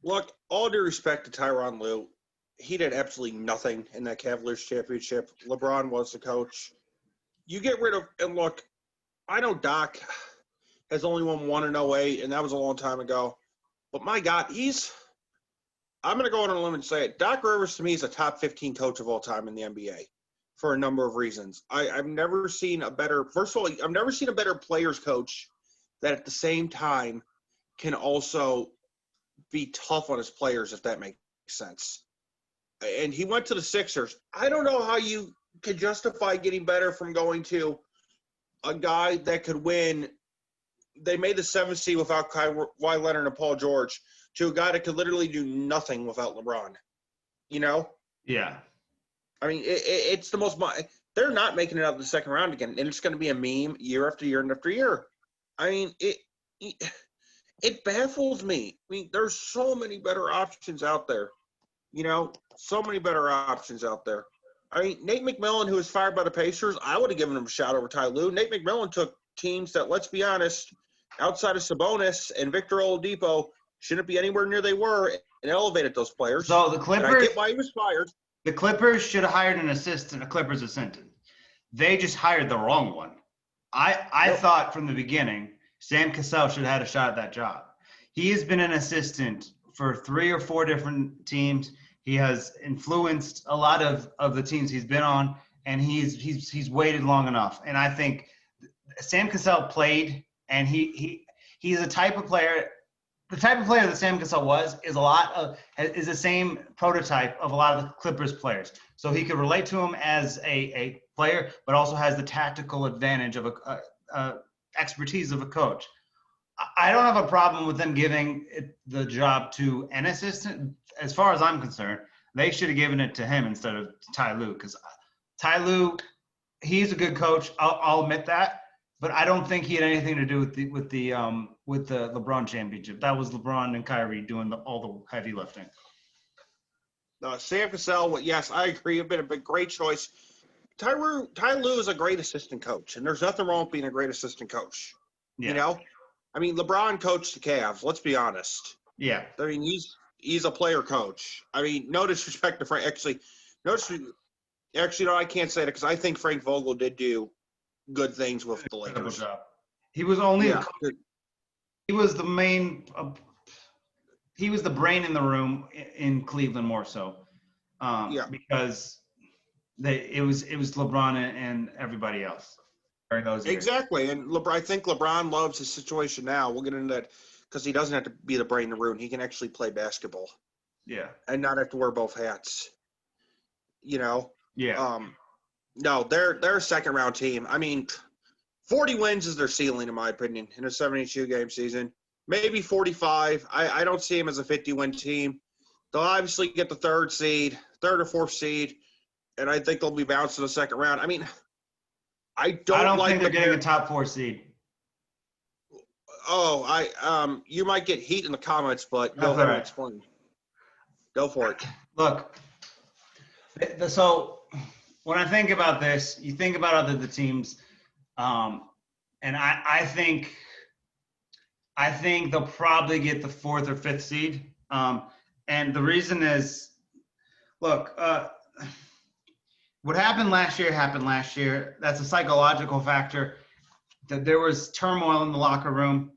Look, all due respect to Tyronn Lue, he did absolutely nothing in that Cavaliers championship. LeBron was the coach. You get rid of – and look, I know Doc has only won 1 in 08, and that was a long time ago. But my God, I'm going to go on a limb and say it. Doc Rivers, to me, is a top 15 coach of all time in the NBA for a number of reasons. I've never seen a better – first of all, I've never seen a better players coach that at the same time can also be tough on his players, if that makes sense. And he went to the Sixers. I don't know how you could justify getting better from going to a guy that could win. They made the 7th seed without Kawhi Leonard and Paul George to a guy that could literally do nothing without LeBron. Yeah. I mean, it's the most – they're not making it out of the second round again, and it's going to be a meme year after year and after year. I mean, it baffles me. I mean, there's so many better options out there. So many better options out there. I mean, Nate McMillan, who was fired by the Pacers, I would have given him a shot over Ty Lue. Nate McMillan took teams that, let's be honest, outside of Sabonis and Victor Oladipo, shouldn't be anywhere near they were, and elevated those players. So the Clippers – I get why he was fired. The Clippers should have hired an assistant, a Clippers assistant. They just hired the wrong one. I thought from the beginning Sam Cassell should have had a shot at that job. He has been an assistant for 3 or 4 different teams. He has influenced a lot of the teams he's been on, and he's waited long enough. And I think Sam Cassell played, and he's a type of player. The type of player that Sam Cassell is the same prototype of a lot of the Clippers players. So he could relate to him as a player, but also has the tactical advantage of expertise of a coach. I don't have a problem with them giving the job to an assistant. As far as I'm concerned, they should have given it to him instead of Ty Lue, because Ty Lue, he's a good coach. I'll admit that. But I don't think he had anything to do with the LeBron championship. That was LeBron and Kyrie doing all the heavy lifting. Sam Cassell, yes, I agree. It's been a great choice. Ty Lue is a great assistant coach, and there's nothing wrong with being a great assistant coach. Yeah. I mean, LeBron coached the Cavs. Let's be honest. Yeah. I mean, he's a player coach. I mean, no disrespect to Frank. Actually, no, I can't say that because I think Frank Vogel did do good things with the Lakers. He was only he was the main he was the brain in the room in Cleveland more so. Because it was LeBron and everybody else during those years. Exactly. And I think LeBron loves his situation now. We'll get into that because he doesn't have to be the brain in the room. He can actually play basketball. Yeah. And not have to wear both hats. Yeah. No, they're a second round team. I mean, 40 wins is their ceiling, in my opinion, in a 72-game season. Maybe 45. I don't see them as a 50-win team. They'll obviously get the third or fourth seed, and I think they'll be bounced to the second round. I mean, I don't think they're getting a top 4 seed. Oh, you might get heat in the comments, but go ahead and explain. Go for it. Look, so when I think about this, you think about the teams, and I think they'll probably get the 4th or 5th seed. And the reason is, look, what happened last year. That's a psychological factor. That there was turmoil in the locker room.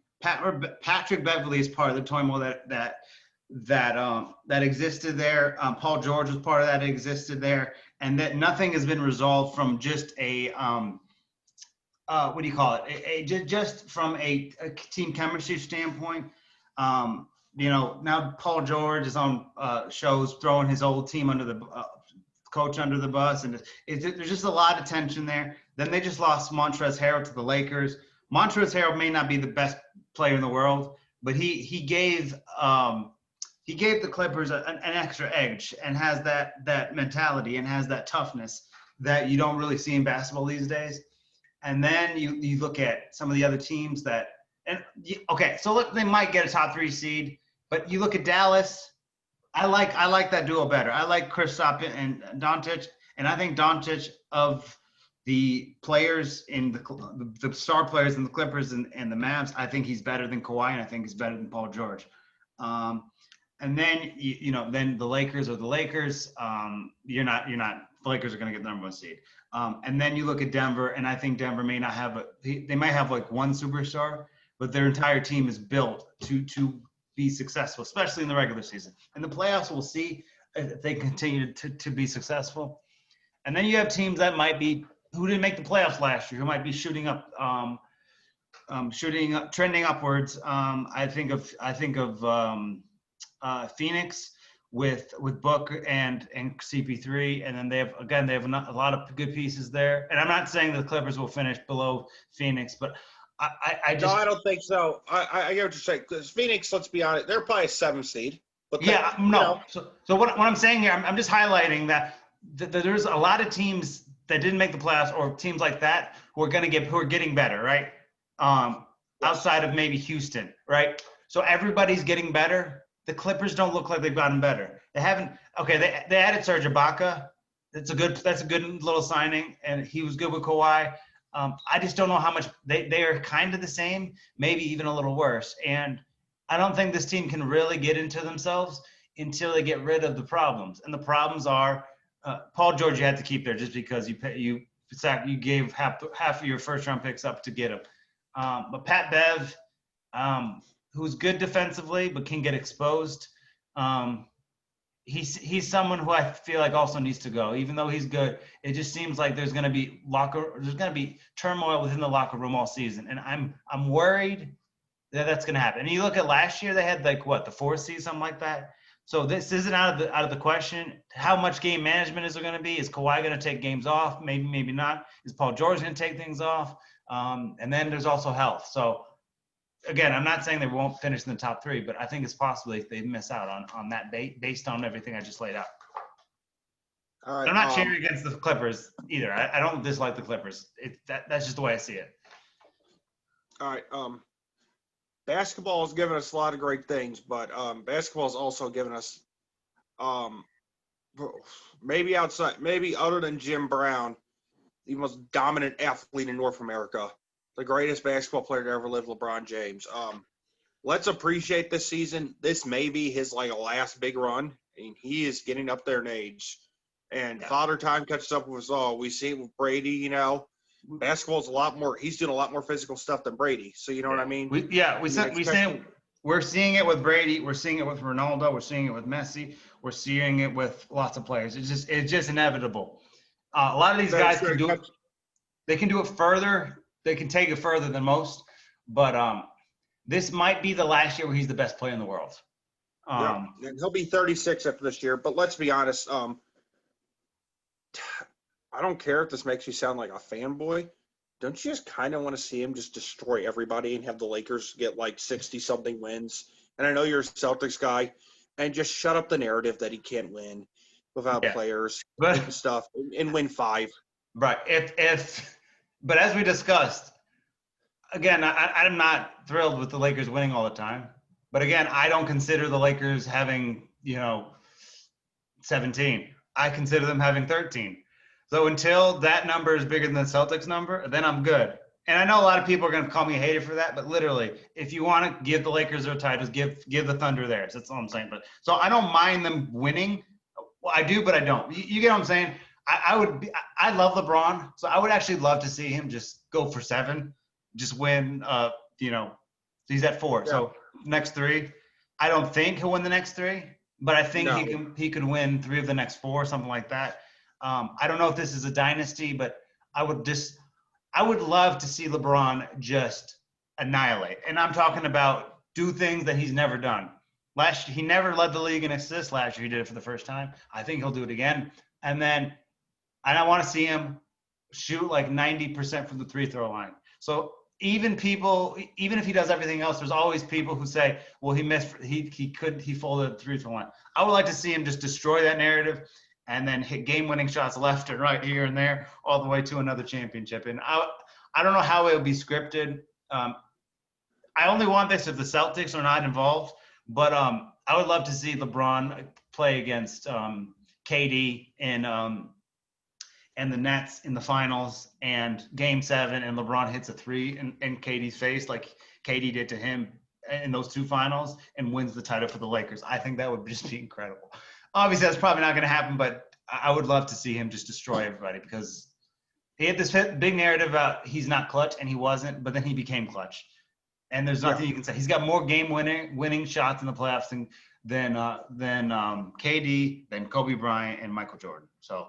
Patrick Beverly is part of the turmoil that existed there. Paul George was part of that existed there, and that nothing has been resolved from just a what do you call it? Just from a team chemistry standpoint. Now Paul George is on shows throwing his old team under the coach under the bus, and there's just a lot of tension there. Then they just lost Montrezl Harrell to the Lakers. Montrezl Harrell may not be the best player in the world, but he gave the Clippers an extra edge and has that mentality and has that toughness that you don't really see in basketball these days. And then you look at some of the other teams so look, they might get a top 3 seed, but you look at Dallas. I like that duo better. I like Kristaps and Doncic, and I think Doncic of the players in the star players in the Clippers and the Mavs, I think he's better than Kawhi, and I think he's better than Paul George. And then then the Lakers are the Lakers. You're not. The Lakers are going to get the number 1 seed. And then you look at Denver, and I think Denver may not have they might have like one superstar, but their entire team is built to be successful, especially in the regular season. In the playoffs, we'll see if they continue to be successful. And then you have teams that might be who didn't make the playoffs last year, who might be trending upwards. I think of Phoenix with Book and CP3, and then they have a lot of good pieces there. And I'm not saying the Clippers will finish below Phoenix, but I No, I don't think so. I get what you're saying. Because Phoenix, let's be honest, they're probably a 7th seed. But So what I'm saying here, I'm just highlighting that there's a lot of teams that didn't make the playoffs, or teams like that who are getting better, right? Outside of maybe Houston, right? So everybody's getting better. The Clippers don't look like they've gotten better. They haven't. Okay, they added Serge Ibaka. That's a good little signing, and he was good with Kawhi. I just don't know how much they are kind of the same, maybe even a little worse. And I don't think this team can really get into themselves until they get rid of the problems. And the problems are Paul George you had to keep there just because you gave half of your first round picks up to get him. But Pat Bev, who's good defensively but can get exposed. He's someone who I feel like also needs to go. Even though he's good, it just seems like there's going to be turmoil within the locker room all season, and I'm worried that that's going to happen. And you look at last year, they had the 4th seed, something like that. So this isn't out of the question. How much game management is there going to be? Is Kawhi going to take games off? Maybe not. Is Paul George going to take things off? And then there's also health. So again, I'm not saying they won't finish in the top 3, but I think it's possible they miss out on that based on everything I just laid out. All right, I'm not cheering against the Clippers either. I don't dislike the Clippers. That's just the way I see it. All right. Basketball has given us a lot of great things, but basketball has also given us maybe other than Jim Brown, the most dominant athlete in North America. The greatest basketball player to ever live, LeBron James. Let's appreciate this season. This may be his last big run. I mean, he is getting up there in age, and Father Time catches up with us all. We see it with Brady. Basketball's a lot more. He's doing a lot more physical stuff than Brady. So you know what I mean? We're seeing it with Brady. We're seeing it with Ronaldo. We're seeing it with Messi. We're seeing it with lots of players. It's just inevitable. A lot of these guys can do it. They can do it further. They can take it further than most, but this might be the last year where he's the best player in the world. And he'll be 36 after this year. But let's be honest. I don't care if this makes you sound like a fanboy. Don't you just kind of want to see him just destroy everybody and have the Lakers get 60-something wins? And I know you're a Celtics guy, and just shut up the narrative that he can't win without players and stuff and win 5. Right. But as we discussed, again, I'm not thrilled with the Lakers winning all the time. But again, I don't consider the Lakers having, 17. I consider them having 13. So until that number is bigger than the Celtics number, then I'm good. And I know a lot of people are going to call me a hater for that, but literally, if you want to give the Lakers their titles, give the Thunder theirs. That's all I'm saying. But so I don't mind them winning. Well, I do, but I don't. You get what I'm saying? I love LeBron, so I would actually love to see him just go for 7, just win, So he's at 4. Yeah. So next 3. I don't think he'll win the next 3, but I think he could win 3 of the next 4, something like that. I don't know if this is a dynasty, but I would love to see LeBron just annihilate. And I'm talking about do things that he's never done. He never led the league in assists last year. He did it for the first time. I think he'll do it again. And I want to see him shoot like 90% from the 3-throw line. So even if he does everything else, there's always people who say, well, he missed, he folded the 3-throw line. I would like to see him just destroy that narrative and then hit game-winning shots left and right here and there all the way to another championship. And I don't know how it would be scripted. I only want this if the Celtics are not involved, but I would love to see LeBron play against KD and the Nets in the finals and Game 7, and LeBron hits a 3 in KD's face like KD did to him in those 2 finals and wins the title for the Lakers. I think that would just be incredible. Obviously, that's probably not going to happen, but I would love to see him just destroy everybody because he had this big narrative about he's not clutch, and he wasn't, but then he became clutch. And there's nothing you can say. He's got more game-winning shots in the playoffs than KD, than Kobe Bryant, and Michael Jordan. So.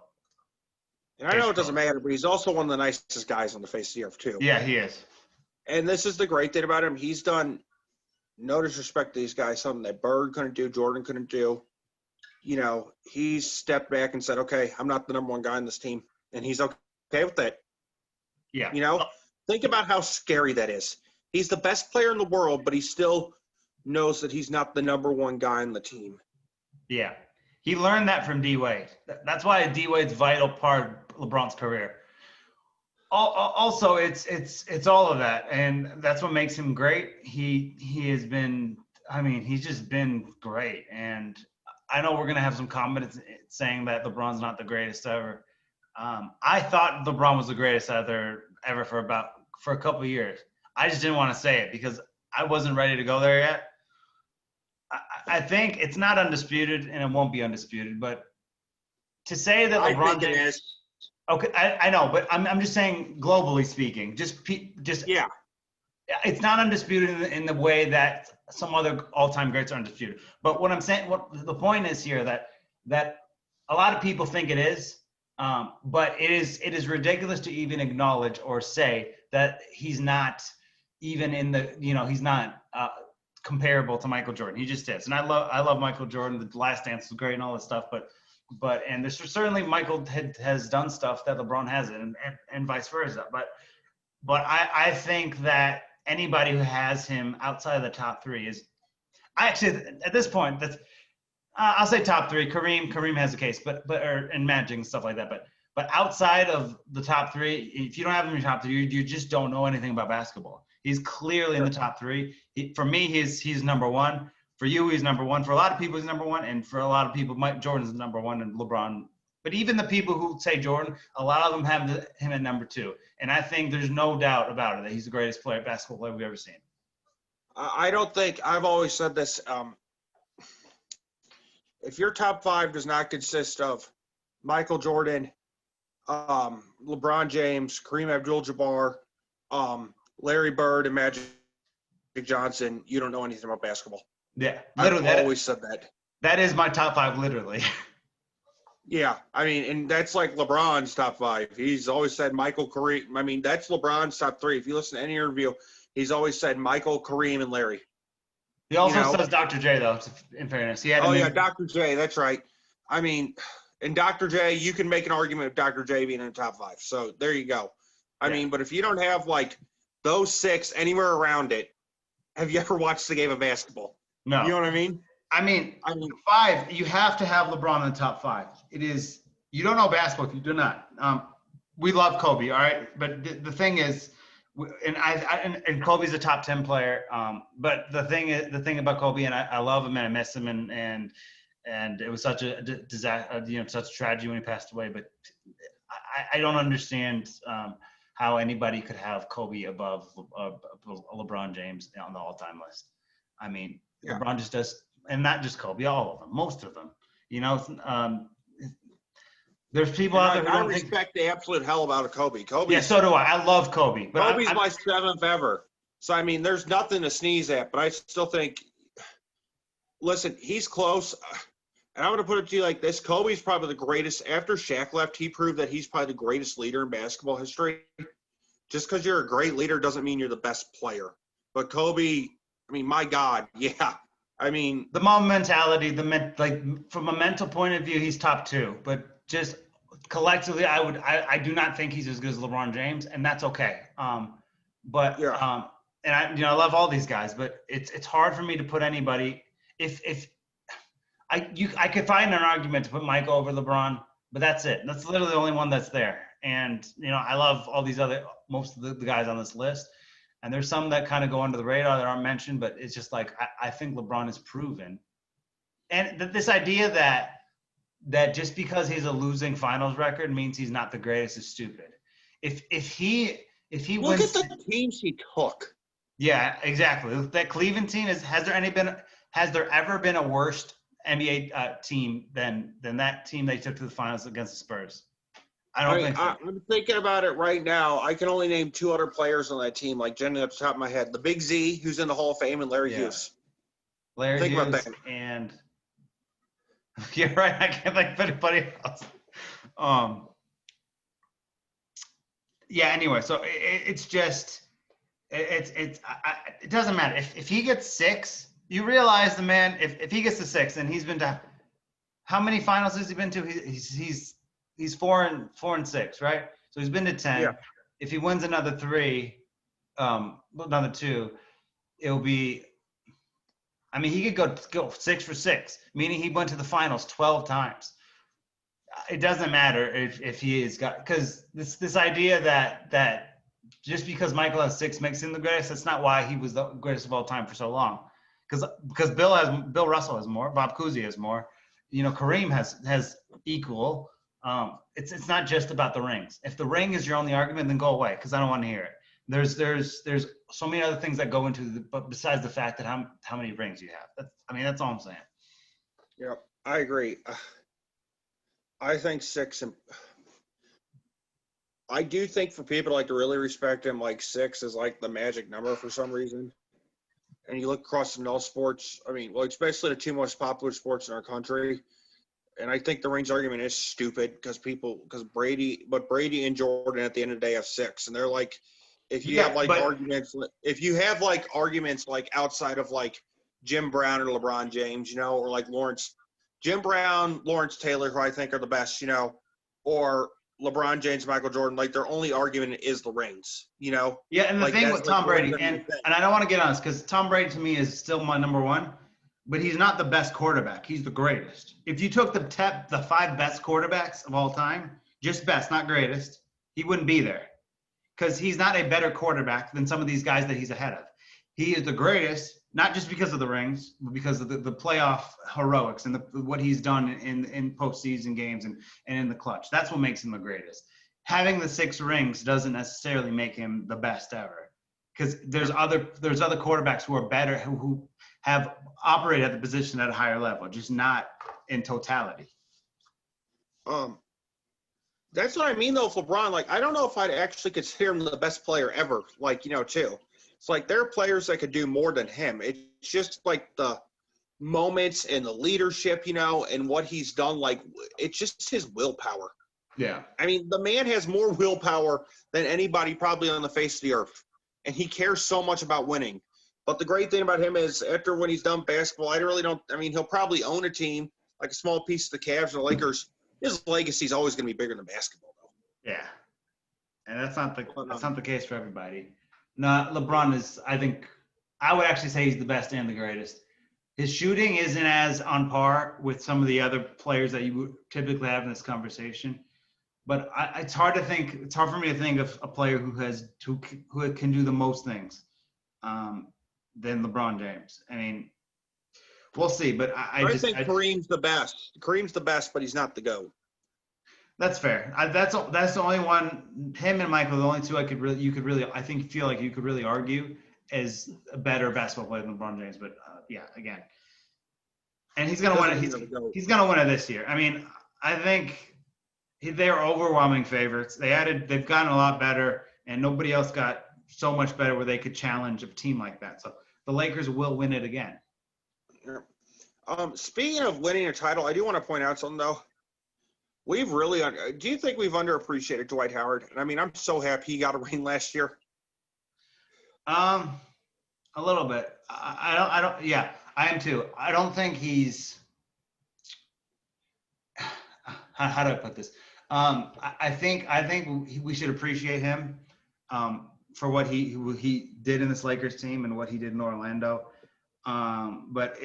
And I know it doesn't matter, but he's also one of the nicest guys on the face of the earth, too. Yeah, he is. And this is the great thing about him. He's done, no disrespect to these guys, something that Bird couldn't do, Jordan couldn't do. You know, he's stepped back and said, okay, I'm not the number 1 guy on this team. And he's okay with that. Yeah. You know, think about how scary that is. He's the best player in the world, but he still knows that he's not the number 1 guy on the team. Yeah. He learned that from D-Wade. That's why D-Wade's vital part of LeBron's career. Also, it's all of that, and that's what makes him great. He has been, he's just been great. And I know we're going to have some comments saying that LeBron's not the greatest ever. I thought LeBron was the greatest ever for a couple of years. I just didn't want to say it because I wasn't ready to go there yet. I think it's not undisputed, and it won't be undisputed. But to say that LeBron James, okay, I know, but I'm just saying, globally speaking, just yeah, it's not undisputed in the way that some other all-time greats are undisputed. But what I'm saying, what the point is here, that a lot of people think it is, but it is ridiculous to even acknowledge or say that he's not even in the, he's not comparable to Michael Jordan. He just is. And I love Michael Jordan. The Last Dance was great and all this stuff, but and there's certainly Michael has done stuff that LeBron hasn't, and vice versa. But I think that anybody who has him outside of the top 3 is actually at this point I'll say top 3. Kareem has a case, and Magic and stuff like that. But outside of the top 3, if you don't have him in your top 3, you just don't know anything about basketball. He's clearly in the top 3. For me, he's number 1. For you, he's number 1. For a lot of people, he's number 1. And for a lot of people, Mike Jordan's number 1 and LeBron. But even the people who say Jordan, a lot of them have him at number 2. And I think there's no doubt about it that he's the greatest basketball player we've ever seen. I don't think – I've always said this. If your top 5 does not consist of Michael Jordan, LeBron James, Kareem Abdul-Jabbar, Larry Bird, and Magic Johnson, you don't know anything about basketball. Yeah, literally. I've always said that. That is my top 5, literally. Yeah, and that's like LeBron's top 5. He's always said Michael, Kareem. That's LeBron's top 3. If you listen to any interview, he's always said Michael, Kareem, and Larry. He also says Dr. J, though, in fairness. Dr. J, that's right. And Dr. J, you can make an argument of Dr. J being in the top 5. So there you go. But if you don't have, those 6 anywhere around it, have you ever watched the game of basketball? No. You know what I mean? 5, you have to have LeBron in the top 5. It is – you don't know basketball if you do not. We love Kobe, all right? But the thing is – and Kobe's a top 10 player. But the thing about Kobe, and I love him and I miss him, and it was such a disaster, such a tragedy when he passed away. But I don't understand how anybody could have Kobe above LeBron James on the all-time list. LeBron just does, and not just Kobe, all of them, most of them. There's people out there who don't respect the absolute hell out of Kobe. Yeah, so do I. I love Kobe. But Kobe's my 7th ever. So, I mean, there's nothing to sneeze at, but I still think, listen, he's close. And I'm going to put it to you like this. Kobe's probably the greatest. After Shaq left, he proved that he's probably the greatest leader in basketball history. Just because you're a great leader doesn't mean you're the best player. But Kobe, I mean, my God, yeah. I mean, the mom mentality, like from a mental point of view, he's top 2. But just collectively, I do not think he's as good as LeBron James, and that's okay. Yeah. And I love all these guys, but it's hard for me to put anybody. If I could find an argument to put Michael over LeBron, but that's it. That's literally the only one that's there. And I love all these most of the guys on this list. And there's some that kind of go under the radar that aren't mentioned, but it's just like I think LeBron is proven. And this idea that just because he's a losing finals record means he's not the greatest is stupid. If he look wins, at the teams he took. Yeah, exactly. That Cleveland team has there ever been a worse NBA team than that team they took to the finals against the Spurs? I don't think so. I'm thinking about it right now. I can only name 2 other players on that team, like generally off the top of my head. The Big Z, who's in the Hall of Fame, and Larry Hughes. Larry Think Hughes about that. and you're right. I can't think of anybody else. Yeah. Anyway, so it's just it doesn't matter if he gets 6. You realize the man if he gets to 6, and he's been to how many finals has he been to? He's 4 and 6, right? So he's been to 10. Yeah. If he wins another 3, another 2, it'll be. I mean, he could go 6 for 6, meaning he went to the finals 12 times. It doesn't matter if he has got, because this idea that just because Michael has 6 makes him the greatest, that's not why he was the greatest of all time for so long. Because Bill Russell has more, Bob Cousy has more, Kareem has equal. It's not just about the rings. If the ring is your only argument, then go away, because I don't want to hear it. There's so many other things that go into but besides the fact that how many rings you have. That's all I'm saying. Yeah, I agree. I think 6, and I do think for people like to really respect him, like 6 is like the magic number for some reason. And you look across all sports, especially the 2 most popular sports in our country. And I think the rings argument is stupid because Brady and Jordan at the end of the day have 6, and they're like, if you have arguments like outside of like Jim Brown or LeBron James, or like Jim Brown, Lawrence Taylor, who I think are the best, or LeBron James, Michael Jordan, like their only argument is the rings, Yeah, and the thing with Tom Brady, and I don't want to get on this because Tom Brady to me is still my number 1, but he's not the best quarterback. He's the greatest. If you took the 5 best quarterbacks of all time, just best, not greatest, he wouldn't be there because he's not a better quarterback than some of these guys that he's ahead of. He is the greatest, not just because of the rings, but because of the playoff heroics and what he's done in postseason games and in the clutch. That's what makes him the greatest. Having the 6 rings doesn't necessarily make him the best ever, because there's other quarterbacks who are better who have operated at the position at a higher level, just not in totality. That's what I mean though, with LeBron. Like, I don't know if I'd actually consider him the best player ever. Like, too. It's like there are players that could do more than him. It's just like the moments and the leadership, and what he's done. Like, it's just his willpower. Yeah. I mean, the man has more willpower than anybody probably on the face of the earth, and he cares so much about winning. But the great thing about him is when he's done basketball, he'll probably own a team, like a small piece of the Cavs or the Lakers. His legacy is always going to be bigger than basketball, though. Yeah. And that's not the case for everybody. No, LeBron is, I would actually say he's the best and the greatest. His shooting isn't as on par with some of the other players that you would typically have in this conversation. But it's hard for me to think of a player who can do the most things than LeBron James. I mean, we'll see. But I think Kareem's the best. Kareem's the best, but he's not the GOAT. That's fair. That's the only one. Him and Michael, the only 2 I feel like you could really argue as a better basketball player than LeBron James. But yeah, again, and he's gonna win it. He's gonna win it this year. I mean, I think they're overwhelming favorites. They've gotten a lot better, and nobody else got so much better where they could challenge a team like that. So the Lakers will win it again. Speaking of winning a title, I do want to point out something though. We've really do you think we've underappreciated Dwight Howard? I mean, I'm so happy he got a ring last year. A little bit. I don't. Yeah, I am too. I don't think he's. How do I put this? I think we should appreciate him for what he did in this Lakers team and what he did in Orlando. But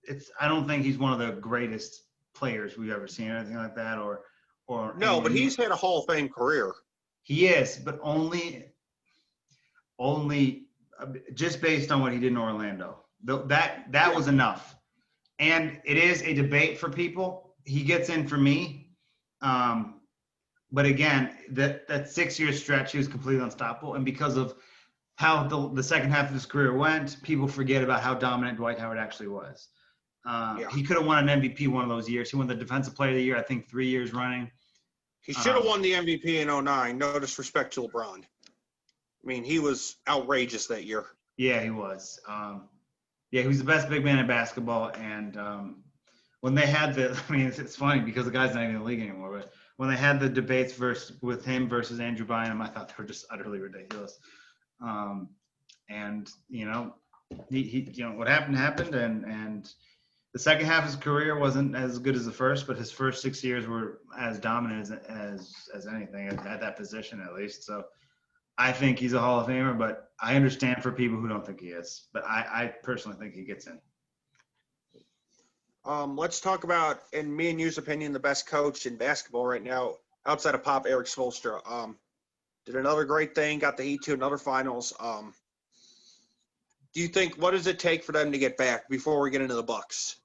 it's I don't think he's one of the greatest players we've ever seen or anything like that. Or No, but he's had a Hall of Fame career. He is, but only just based on what he did in Orlando. That was enough. And it is a debate for people. He gets in for me. But again, that 6-year stretch, he was completely unstoppable. And because of how the second half of his career went, people forget about how dominant Dwight Howard actually was. He could have won an MVP one of those years. He won the Defensive Player of the Year, I think, 3 years running. He should have won the MVP in 2009. No disrespect to LeBron. I mean, he was outrageous that year. Yeah, he was. He was the best big man in basketball. And when they had it's funny because the guy's not even in the league anymore, but when they had the debates with him versus Andrew Bynum, I thought they were just utterly ridiculous. And he what happened, and the second half of his career wasn't as good as the first, but his first 6 years were as dominant as anything at that position, at least. So I think he's a Hall of Famer, but I understand for people who don't think he is. But I personally think he gets in. Let's talk about, in me and you's opinion, the best coach in basketball right now, outside of Pop, Eric Spoelstra. Did another great thing, got the Heat to another finals. Do you think, what does it take for them to get back before we get into the Bucks?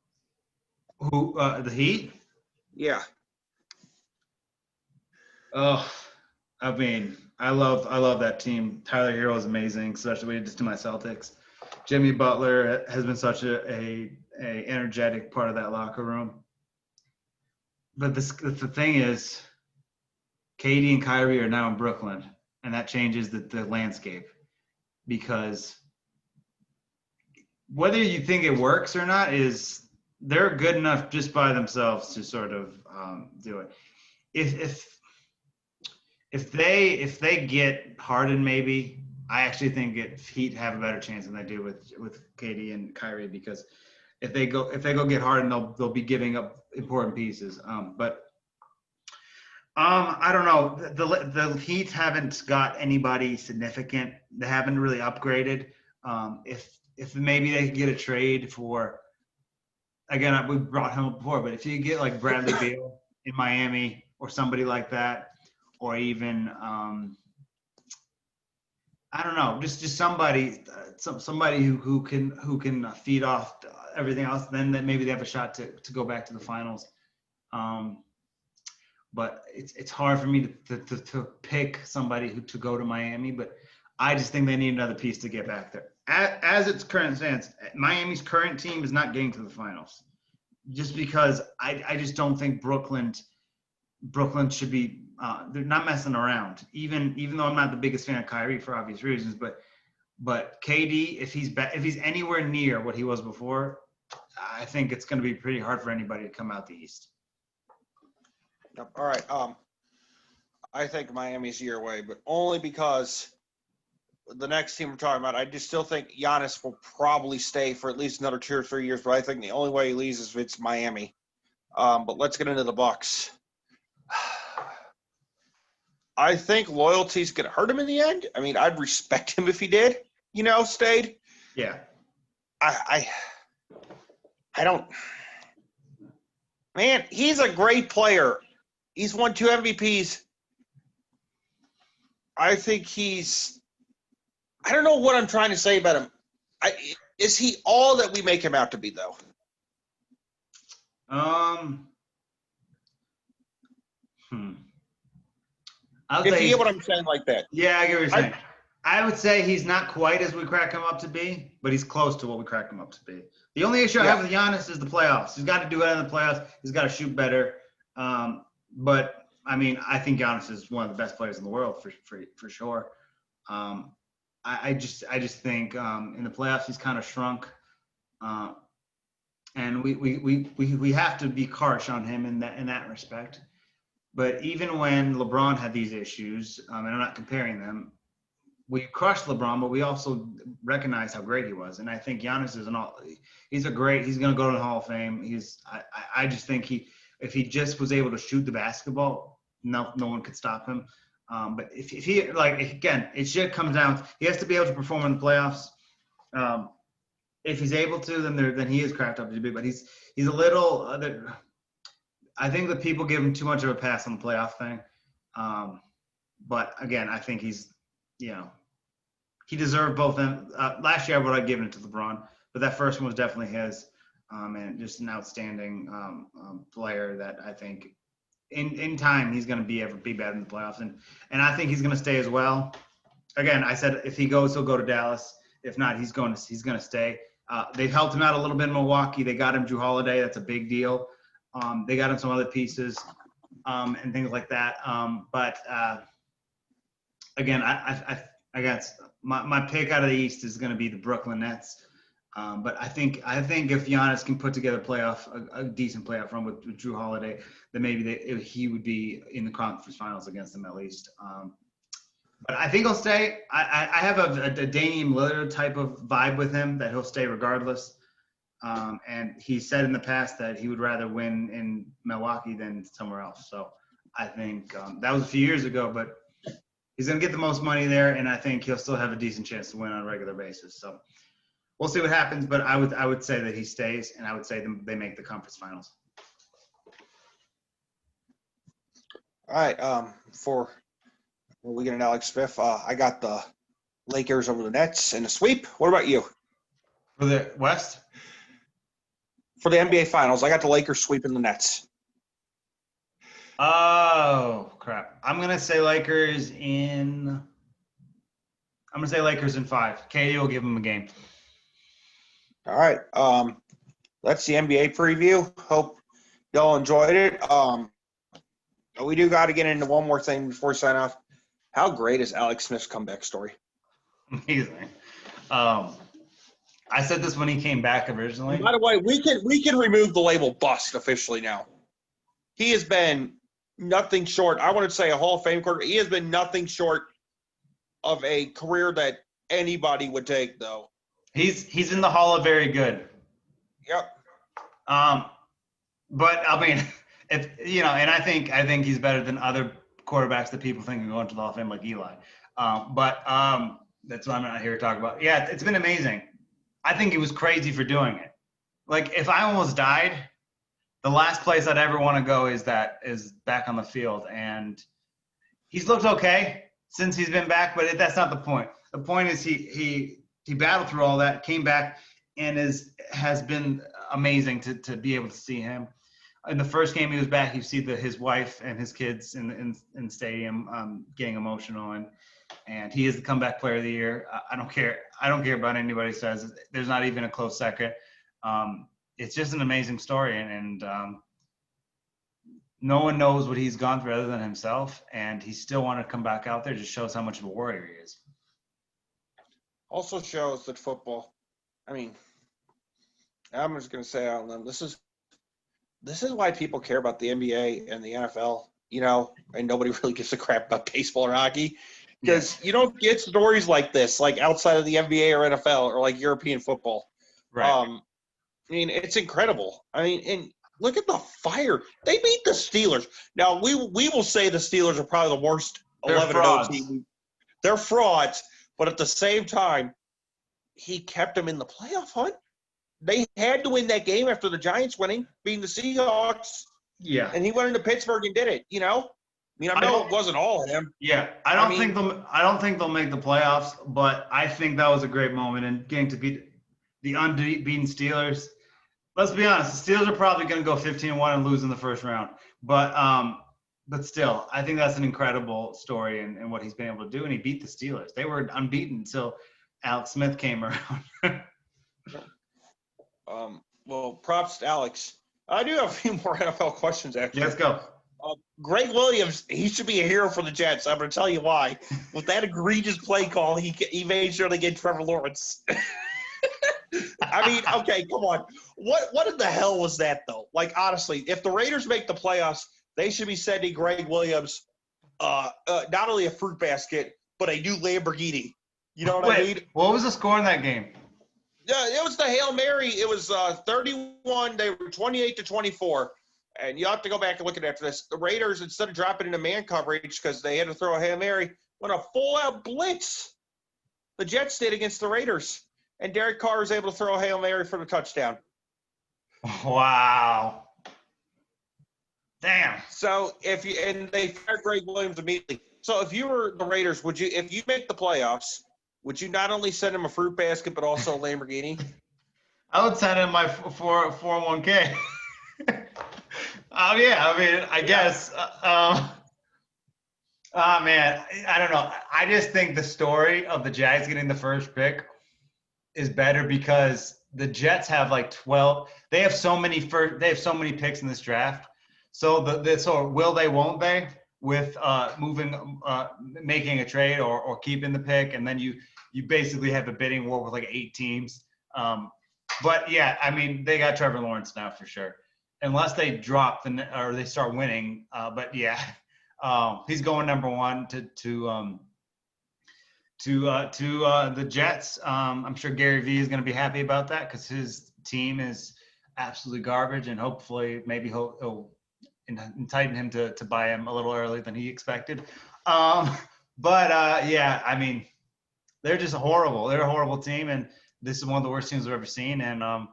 Who, the Heat? Yeah. Oh, I mean, I love that team. Tyler Hero is amazing, especially what he did to my Celtics. Jimmy Butler has been such a energetic part of that locker room. But the thing is, KD and Kyrie are now in Brooklyn, and that changes the landscape, because whether you think it works or not is they're good enough just by themselves to sort of do it. If they get Harden, maybe I actually think Heat have a better chance than they do with KD and Kyrie, because if they go get Harden, they'll be giving up important pieces. I don't know. The Heat haven't got anybody significant. They haven't really upgraded. If maybe they could get a trade for, again, we brought him up before, but if you get like Bradley Beal in Miami or somebody like that, or even I don't know, just somebody who can feed off everything else, then that maybe they have a shot to go back to the finals. But it's hard for me to pick somebody to go to Miami, but I just think they need another piece to get back there. As its current stance, Miami's current team is not getting to the finals, just because I just don't think Brooklyn should be. They're not messing around. Even though I'm not the biggest fan of Kyrie for obvious reasons, but KD, if he's anywhere near what he was before, I think it's going to be pretty hard for anybody to come out the East. All right. I think Miami's a year away, but only because the next team we're talking about, I just still think Giannis will probably stay for at least another 2 or 3 years. But I think the only way he leaves is if it's Miami. But let's get into the Bucks. I think loyalty's going to hurt him in the end. I mean, I'd respect him if he did, stayed. Yeah. I don't. Man, he's a great player. He's won 2 MVPs. I think I don't know what I'm trying to say about him. Is he all that we make him out to be, though? If you get what I'm saying like that. Yeah, I get what you're saying. I would say he's not quite as we crack him up to be, but he's close to what we crack him up to be. The only issue I have with Giannis is the playoffs. He's got to do better in the playoffs. He's got to shoot better. But I mean, I think Giannis is one of the best players in the world for sure. I just think in the playoffs he's kind of shrunk, and we have to be harsh on him in that respect. But even when LeBron had these issues, and I'm not comparing them, we crushed LeBron, but we also recognize how great he was. And I think Giannis is he's going to go to the Hall of Fame. I just think if he just was able to shoot the basketball, no one could stop him. But if he, like, again, it should come down, he has to be able to perform in the playoffs. If he's able to, then he is cracked up to be, but he's a little, I think that people give him too much of a pass on the playoff thing. But again, I think he's, he deserved both. Last year I would have given it to LeBron, but that first one was definitely his. And just an outstanding player that I think in time he's going to be better in the playoffs. And I think he's going to stay as well. Again, I said if he goes, he'll go to Dallas. If not, he's going to stay. They've helped him out a little bit in Milwaukee. They got him Drew Holiday. That's a big deal. They got him some other pieces and things like that. But again, I guess my pick out of the East is going to be the Brooklyn Nets. But I think if Giannis can put together a decent playoff run with Drew Holiday, then maybe he would be in the conference finals against them at least. But I think he'll stay. I have a Damian Lillard type of vibe with him that he'll stay regardless. And he said in the past that he would rather win in Milwaukee than somewhere else. So I think that was a few years ago, but he's going to get the most money there, and I think he'll still have a decent chance to win on a regular basis. So we'll see what happens, but I would say that he stays, and I would say they make the conference finals. All right. We get an Alex Smith. I got the Lakers over the Nets in a sweep. What about you? For the West? For the NBA Finals, I got the Lakers sweeping the Nets. Oh, crap. I'm going to say Lakers in 5. KD will give them a game. All right. That's the NBA preview. Hope y'all enjoyed it. We do got to get into one more thing before we sign off. How great is Alex Smith's comeback story? Amazing. I said this when he came back originally. And by the way, we can remove the label bust officially now. He has been nothing short. I want to say a Hall of Fame career. He has been nothing short of a career that anybody would take, though. He's in the Hall of Very Good. Yep. But I mean, and I think he's better than other quarterbacks that people think are going to the Hall of Fame, like Eli. But that's what I'm not here to talk about. Yeah, it's been amazing. I think he was crazy for doing it. Like, if I almost died, the last place I'd ever want to go is back on the field. And he's looked okay since he's been back, but that's not the point. The point is he battled through all that, came back, and has been amazing to be able to see him. In the first game he was back, you see his wife and his kids in the stadium getting emotional, and he is the comeback player of the year. I don't care about anybody says. There's not even a close second. It's just an amazing story, and no one knows what he's gone through other than himself, and he still wanted to come back out there. Just shows how much of a warrior he is. Also shows that football. I mean, I'm just going to say on them. This is why people care about the NBA and the NFL, and nobody really gives a crap about baseball or hockey, because you don't get stories like this, like outside of the NBA or NFL or like European football. Right. I mean, it's incredible. I mean, and look at the fire. They beat the Steelers. Now, we will say the Steelers are probably the worst 11-0 team. They're frauds, but at the same time, he kept them in the playoff hunt. They had to win that game after the Giants beating the Seahawks. Yeah. And he went into Pittsburgh and did it, I mean, I know it wasn't all him. Yeah. I don't think they'll make the playoffs, but I think that was a great moment, and getting to beat the unbeaten Steelers. Let's be honest, the Steelers are probably going to go 15-1 and lose in the first round. But still, I think that's an incredible story and what he's been able to do. And he beat the Steelers. They were unbeaten until Alex Smith came around. Well, props to Alex. I do have a few more NFL questions, actually. Let's go. Greg Williams, he should be a hero for the Jets. I'm going to tell you why. With that egregious play call, he made sure to get Trevor Lawrence. I mean, okay, come on. What in the hell was that, though? Like, honestly, if the Raiders make the playoffs, they should be sending Greg Williams not only a fruit basket, but a new Lamborghini. You know what I mean? What was the score in that game? Yeah, it was the Hail Mary. It was 31. They were 28-24. And you have to go back and look at after this. The Raiders, instead of dropping into man coverage because they had to throw a Hail Mary, went a full-out blitz. The Jets did against the Raiders. And Derek Carr was able to throw a Hail Mary for the touchdown. Wow. Damn. So they fired Greg Williams immediately. So if you were the Raiders, if you make the playoffs, would you not only send him a fruit basket but also a Lamborghini? I would send him my 401k. Oh yeah, I mean, I guess. Man, I don't know. I just think the story of the Jags getting the first pick is better because the Jets have like 12. They have so many picks in this draft. So so will they, won't they, with making a trade or keeping the pick, and then you basically have a bidding war with like 8 teams. But yeah, I mean, they got Trevor Lawrence now for sure, unless they drop or they start winning. But yeah, he's going number 1 to the Jets. I'm sure Gary Vee is going to be happy about that because his team is absolutely garbage, and hopefully maybe he'll entitle him to buy him a little early than he expected. Yeah, I mean, they're just horrible. They're a horrible team, and this is one of the worst teams I've ever seen. And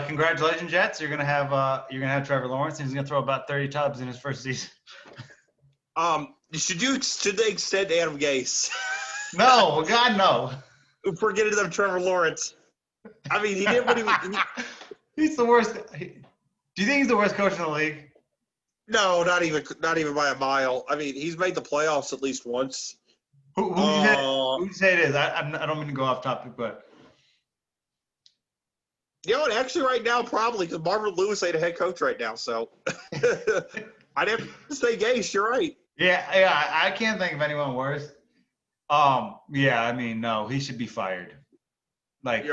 congratulations, Jets. You're gonna have Trevor Lawrence, and he's gonna throw about 30 tubs in his first season. Should they extend Adam Gase? No, God, no. We're getting them Trevor Lawrence. I mean, he did what He's the worst. Do you think he's the worst coach in the league? No, not even by a mile. I mean, he's made the playoffs at least once. Who do you say it is? I don't mean to go off topic, but you know what? Actually, right now, probably because Marvin Lewis ain't a head coach right now. So I'd have to say Gase. You're right. Yeah, I can't think of anyone worse. Yeah, I mean, no, he should be fired. Like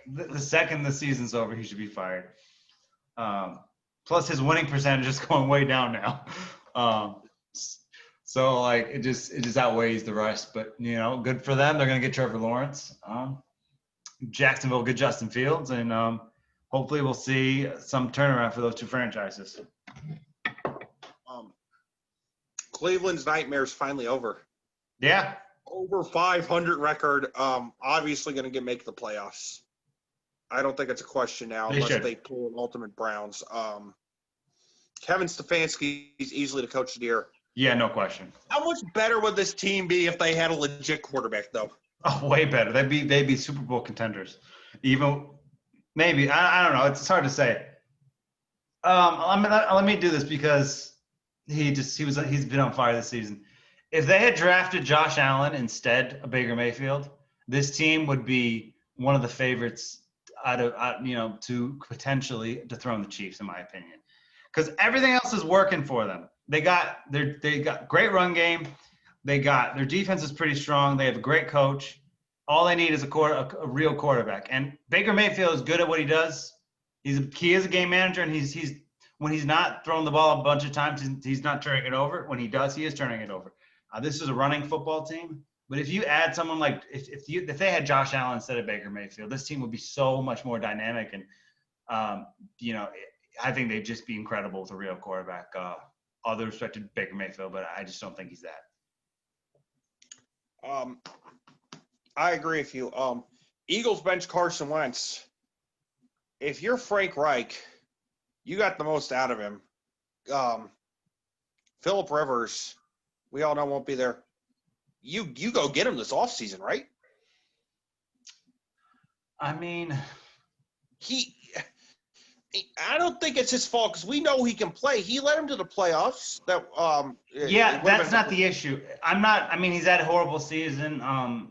the second the season's over, he should be fired. Plus, his winning percentage is going way down now. So like it just outweighs the rest. But good for them. They're gonna get Trevor Lawrence. Jacksonville get Justin Fields, and hopefully we'll see some turnaround for those two franchises. Cleveland's nightmare is finally over. Yeah. Over 500 record. Obviously going to make the playoffs. I don't think it's a question now unless they pull an ultimate Browns. Kevin Stefanski is easily the coach of the year. Yeah, no question. How much better would this team be if they had a legit quarterback, though? Oh, way better. They'd be Super Bowl contenders. Even maybe I don't know. It's hard to say. Let me do this because he's been on fire this season. If they had drafted Josh Allen instead of Baker Mayfield, this team would be one of the favorites to potentially dethrone the Chiefs, in my opinion, because everything else is working for them. They got great run game. Their defense is pretty strong. They have a great coach. All they need is a real quarterback. And Baker Mayfield is good at what he does. He is a game manager, and he's when he's not throwing the ball a bunch of times, he's not turning it over. When he does, he is turning it over. This is a running football team. But if you add someone like if they had Josh Allen instead of Baker Mayfield, this team would be so much more dynamic. And I think they'd just be incredible with a real quarterback. All the respect to Baker Mayfield, but I just don't think he's that. I agree with you. Eagles bench Carson Wentz. If you're Frank Reich, you got the most out of him. Phillip Rivers, we all know won't be there. You go get him this offseason, right? I mean, I don't think it's his fault because we know he can play. He led him to the playoffs. That's not the issue. He's had a horrible season,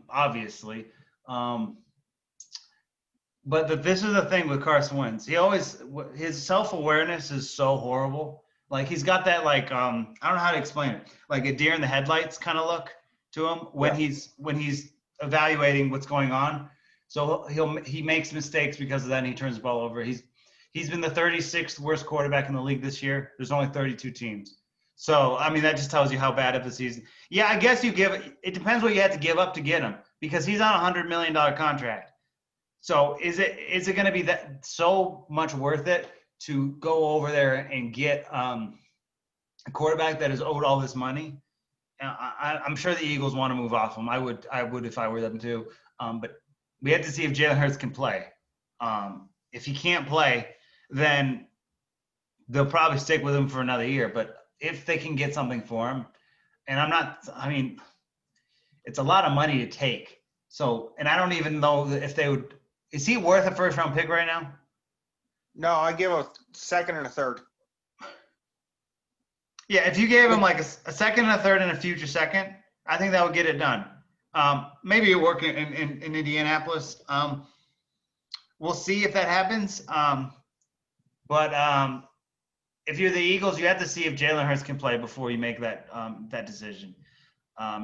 obviously. But this is the thing with Carson Wentz. His self-awareness is so horrible Like he's got that I don't know how to explain it, like a deer in the headlights kind of look to him when he's evaluating what's going on. So he makes mistakes because of that, and he turns the ball over. He's been the 36th worst quarterback in the league this year. There's only 32 teams. So I mean that just tells you how bad of a season. Yeah, I guess it depends what you have to give up to get him, because he's on a $100 million contract. So is it going to be that so much worth it to go over there and get a quarterback that is owed all this money? I'm sure the Eagles want to move off him. I would if I were them too. But we have to see if Jalen Hurts can play. If he can't play, then they'll probably stick with him for another year. But if they can get something for him, and I mean, it's a lot of money to take. So, and I don't even know if they would. Is he worth a first round pick right now? No, I give a second and a third. Yeah, if you gave him like a second and a third and a future second, I think that would get it done. Maybe you work in Indianapolis. We'll see if that happens. But if you're the Eagles, you have to see if Jalen Hurts can play before you make that decision.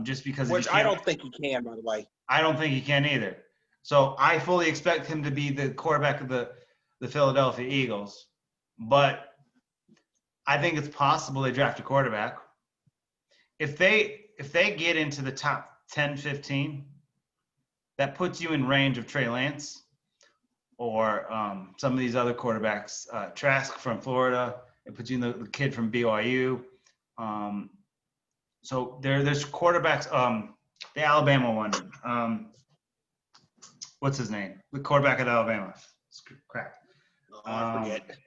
Just because Which I don't think he can, by the way. I don't think he can either. So I fully expect him to be the quarterback of the Philadelphia Eagles. But I think it's possible they draft a quarterback. If they get into the top 10, 15, that puts you in range of Trey Lance or some of these other quarterbacks. Trask from Florida. It puts you in the kid from BYU. So there's quarterbacks. The Alabama one. What's his name? The quarterback at Alabama. Crap. Oh, I forget.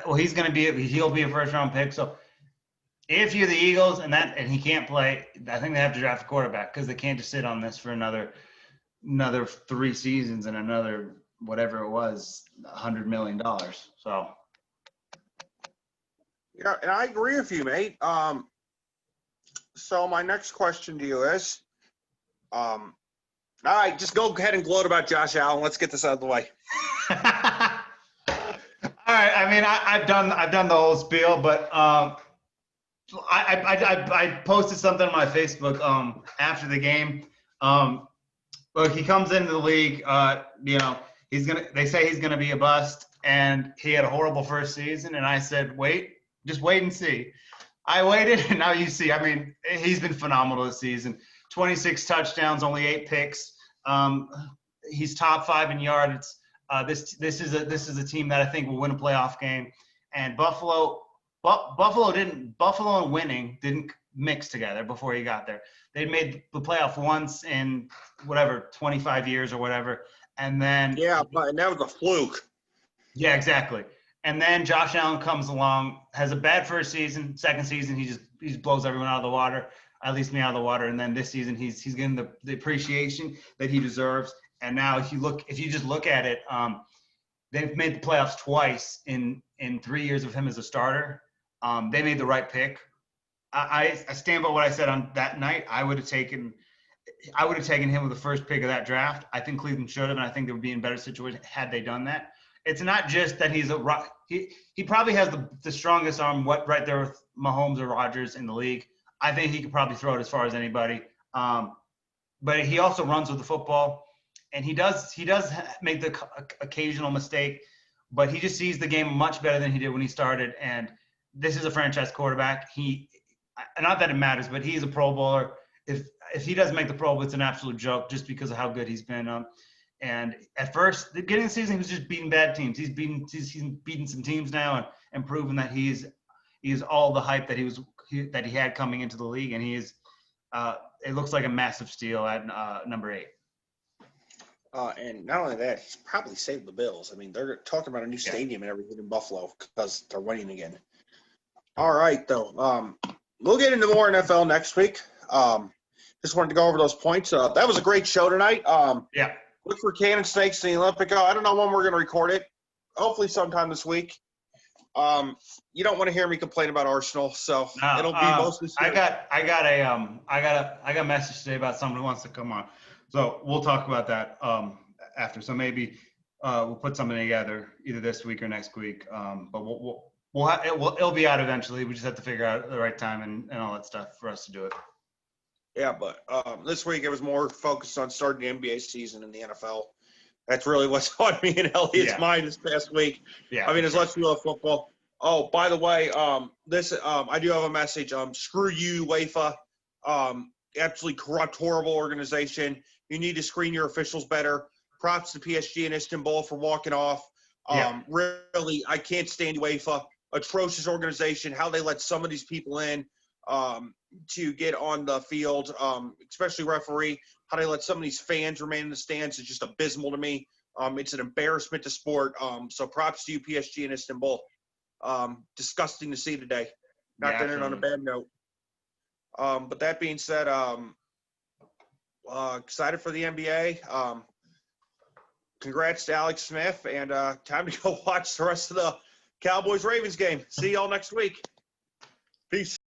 Well, he'll be a first round pick. So if you're the Eagles and he can't play, I think they have to draft a quarterback, because they can't just sit on this for another 3 seasons and another whatever it was, $100 million. So yeah, and I agree with you, mate. So my next question to you is, all right, just go ahead and gloat about Josh Allen. Let's get this out of the way. All right. I mean, I've done the whole spiel, but I posted something on my Facebook after the game. Look, he comes into the league. They say he's gonna be a bust, and he had a horrible first season. And I said, just wait and see. I waited, and now you see. I mean, he's been phenomenal this season. 26 touchdowns, only 8 picks. He's top 5 in yards. This is a team that I think will win a playoff game. And Buffalo and winning didn't mix together before he got there. They made the playoff once in 25 years or whatever, and then but that was a fluke. Yeah, exactly. And then Josh Allen comes along, has a bad first season. Second season, he just blows everyone out of the water, at least me out of the water. And then this season, he's getting the appreciation that he deserves. And now, if you just look at it, they've made the playoffs twice in 3 years of him as a starter. They made the right pick. I stand by what I said on that night. I would have taken him with the first pick of that draft. I think Cleveland should have, and I think they would be in a better situation had they done that. It's not just that he probably has the strongest arm right there with Mahomes or Rodgers in the league. I think he could probably throw it as far as anybody. But he also runs with the football, and he does make the occasional mistake, but he just sees the game much better than he did when he started. And this is a franchise quarterback. Not that it matters, but he's a Pro Bowler. If he doesn't make the Pro Bowl, it's an absolute joke just because of how good he's been. And at first, the beginning of the season, he was just beating bad teams. He's beaten some teams now and proven that he's all the hype that he had coming into the league. And he is. It looks like a massive steal at number 8. And not only that, he's probably saved the Bills. I mean, they're talking about a new stadium and everything in Buffalo because they're winning again. All right, though. We'll get into more NFL next week. Just wanted to go over those points. That was a great show tonight. Look for Cannon Snakes in the Olympico. I don't know when we're going to record it. Hopefully sometime this week. You don't want to hear me complain about Arsenal, so it'll be mostly. I got a message today about someone who wants to come on, so we'll talk about that after. So maybe we'll put something together either this week or next week. But It'll be out eventually. We just have to figure out the right time and all that stuff for us to do it. Yeah, but this week it was more focused on starting the NBA season in the NFL. That's really what's on me and Elliot's mind this past week. Yeah. I mean, as sure. much as we love football. Oh, by the way, I do have a message. Screw you, UEFA. Absolutely corrupt, horrible organization. You need to screen your officials better. Props to PSG and Istanbul for walking off. Really, I can't stand UEFA. Atrocious organization. How they let some of these people in to get on the field, especially referee. How they let some of these fans remain in the stands is just abysmal to me. It's an embarrassment to sport. So props to you, PSG and Istanbul. Disgusting to see today. Not to end it on a bad note. But that being said, excited for the NBA. Congrats to Alex Smith, and time to go watch the rest of the Cowboys-Ravens game. See y'all next week. Peace.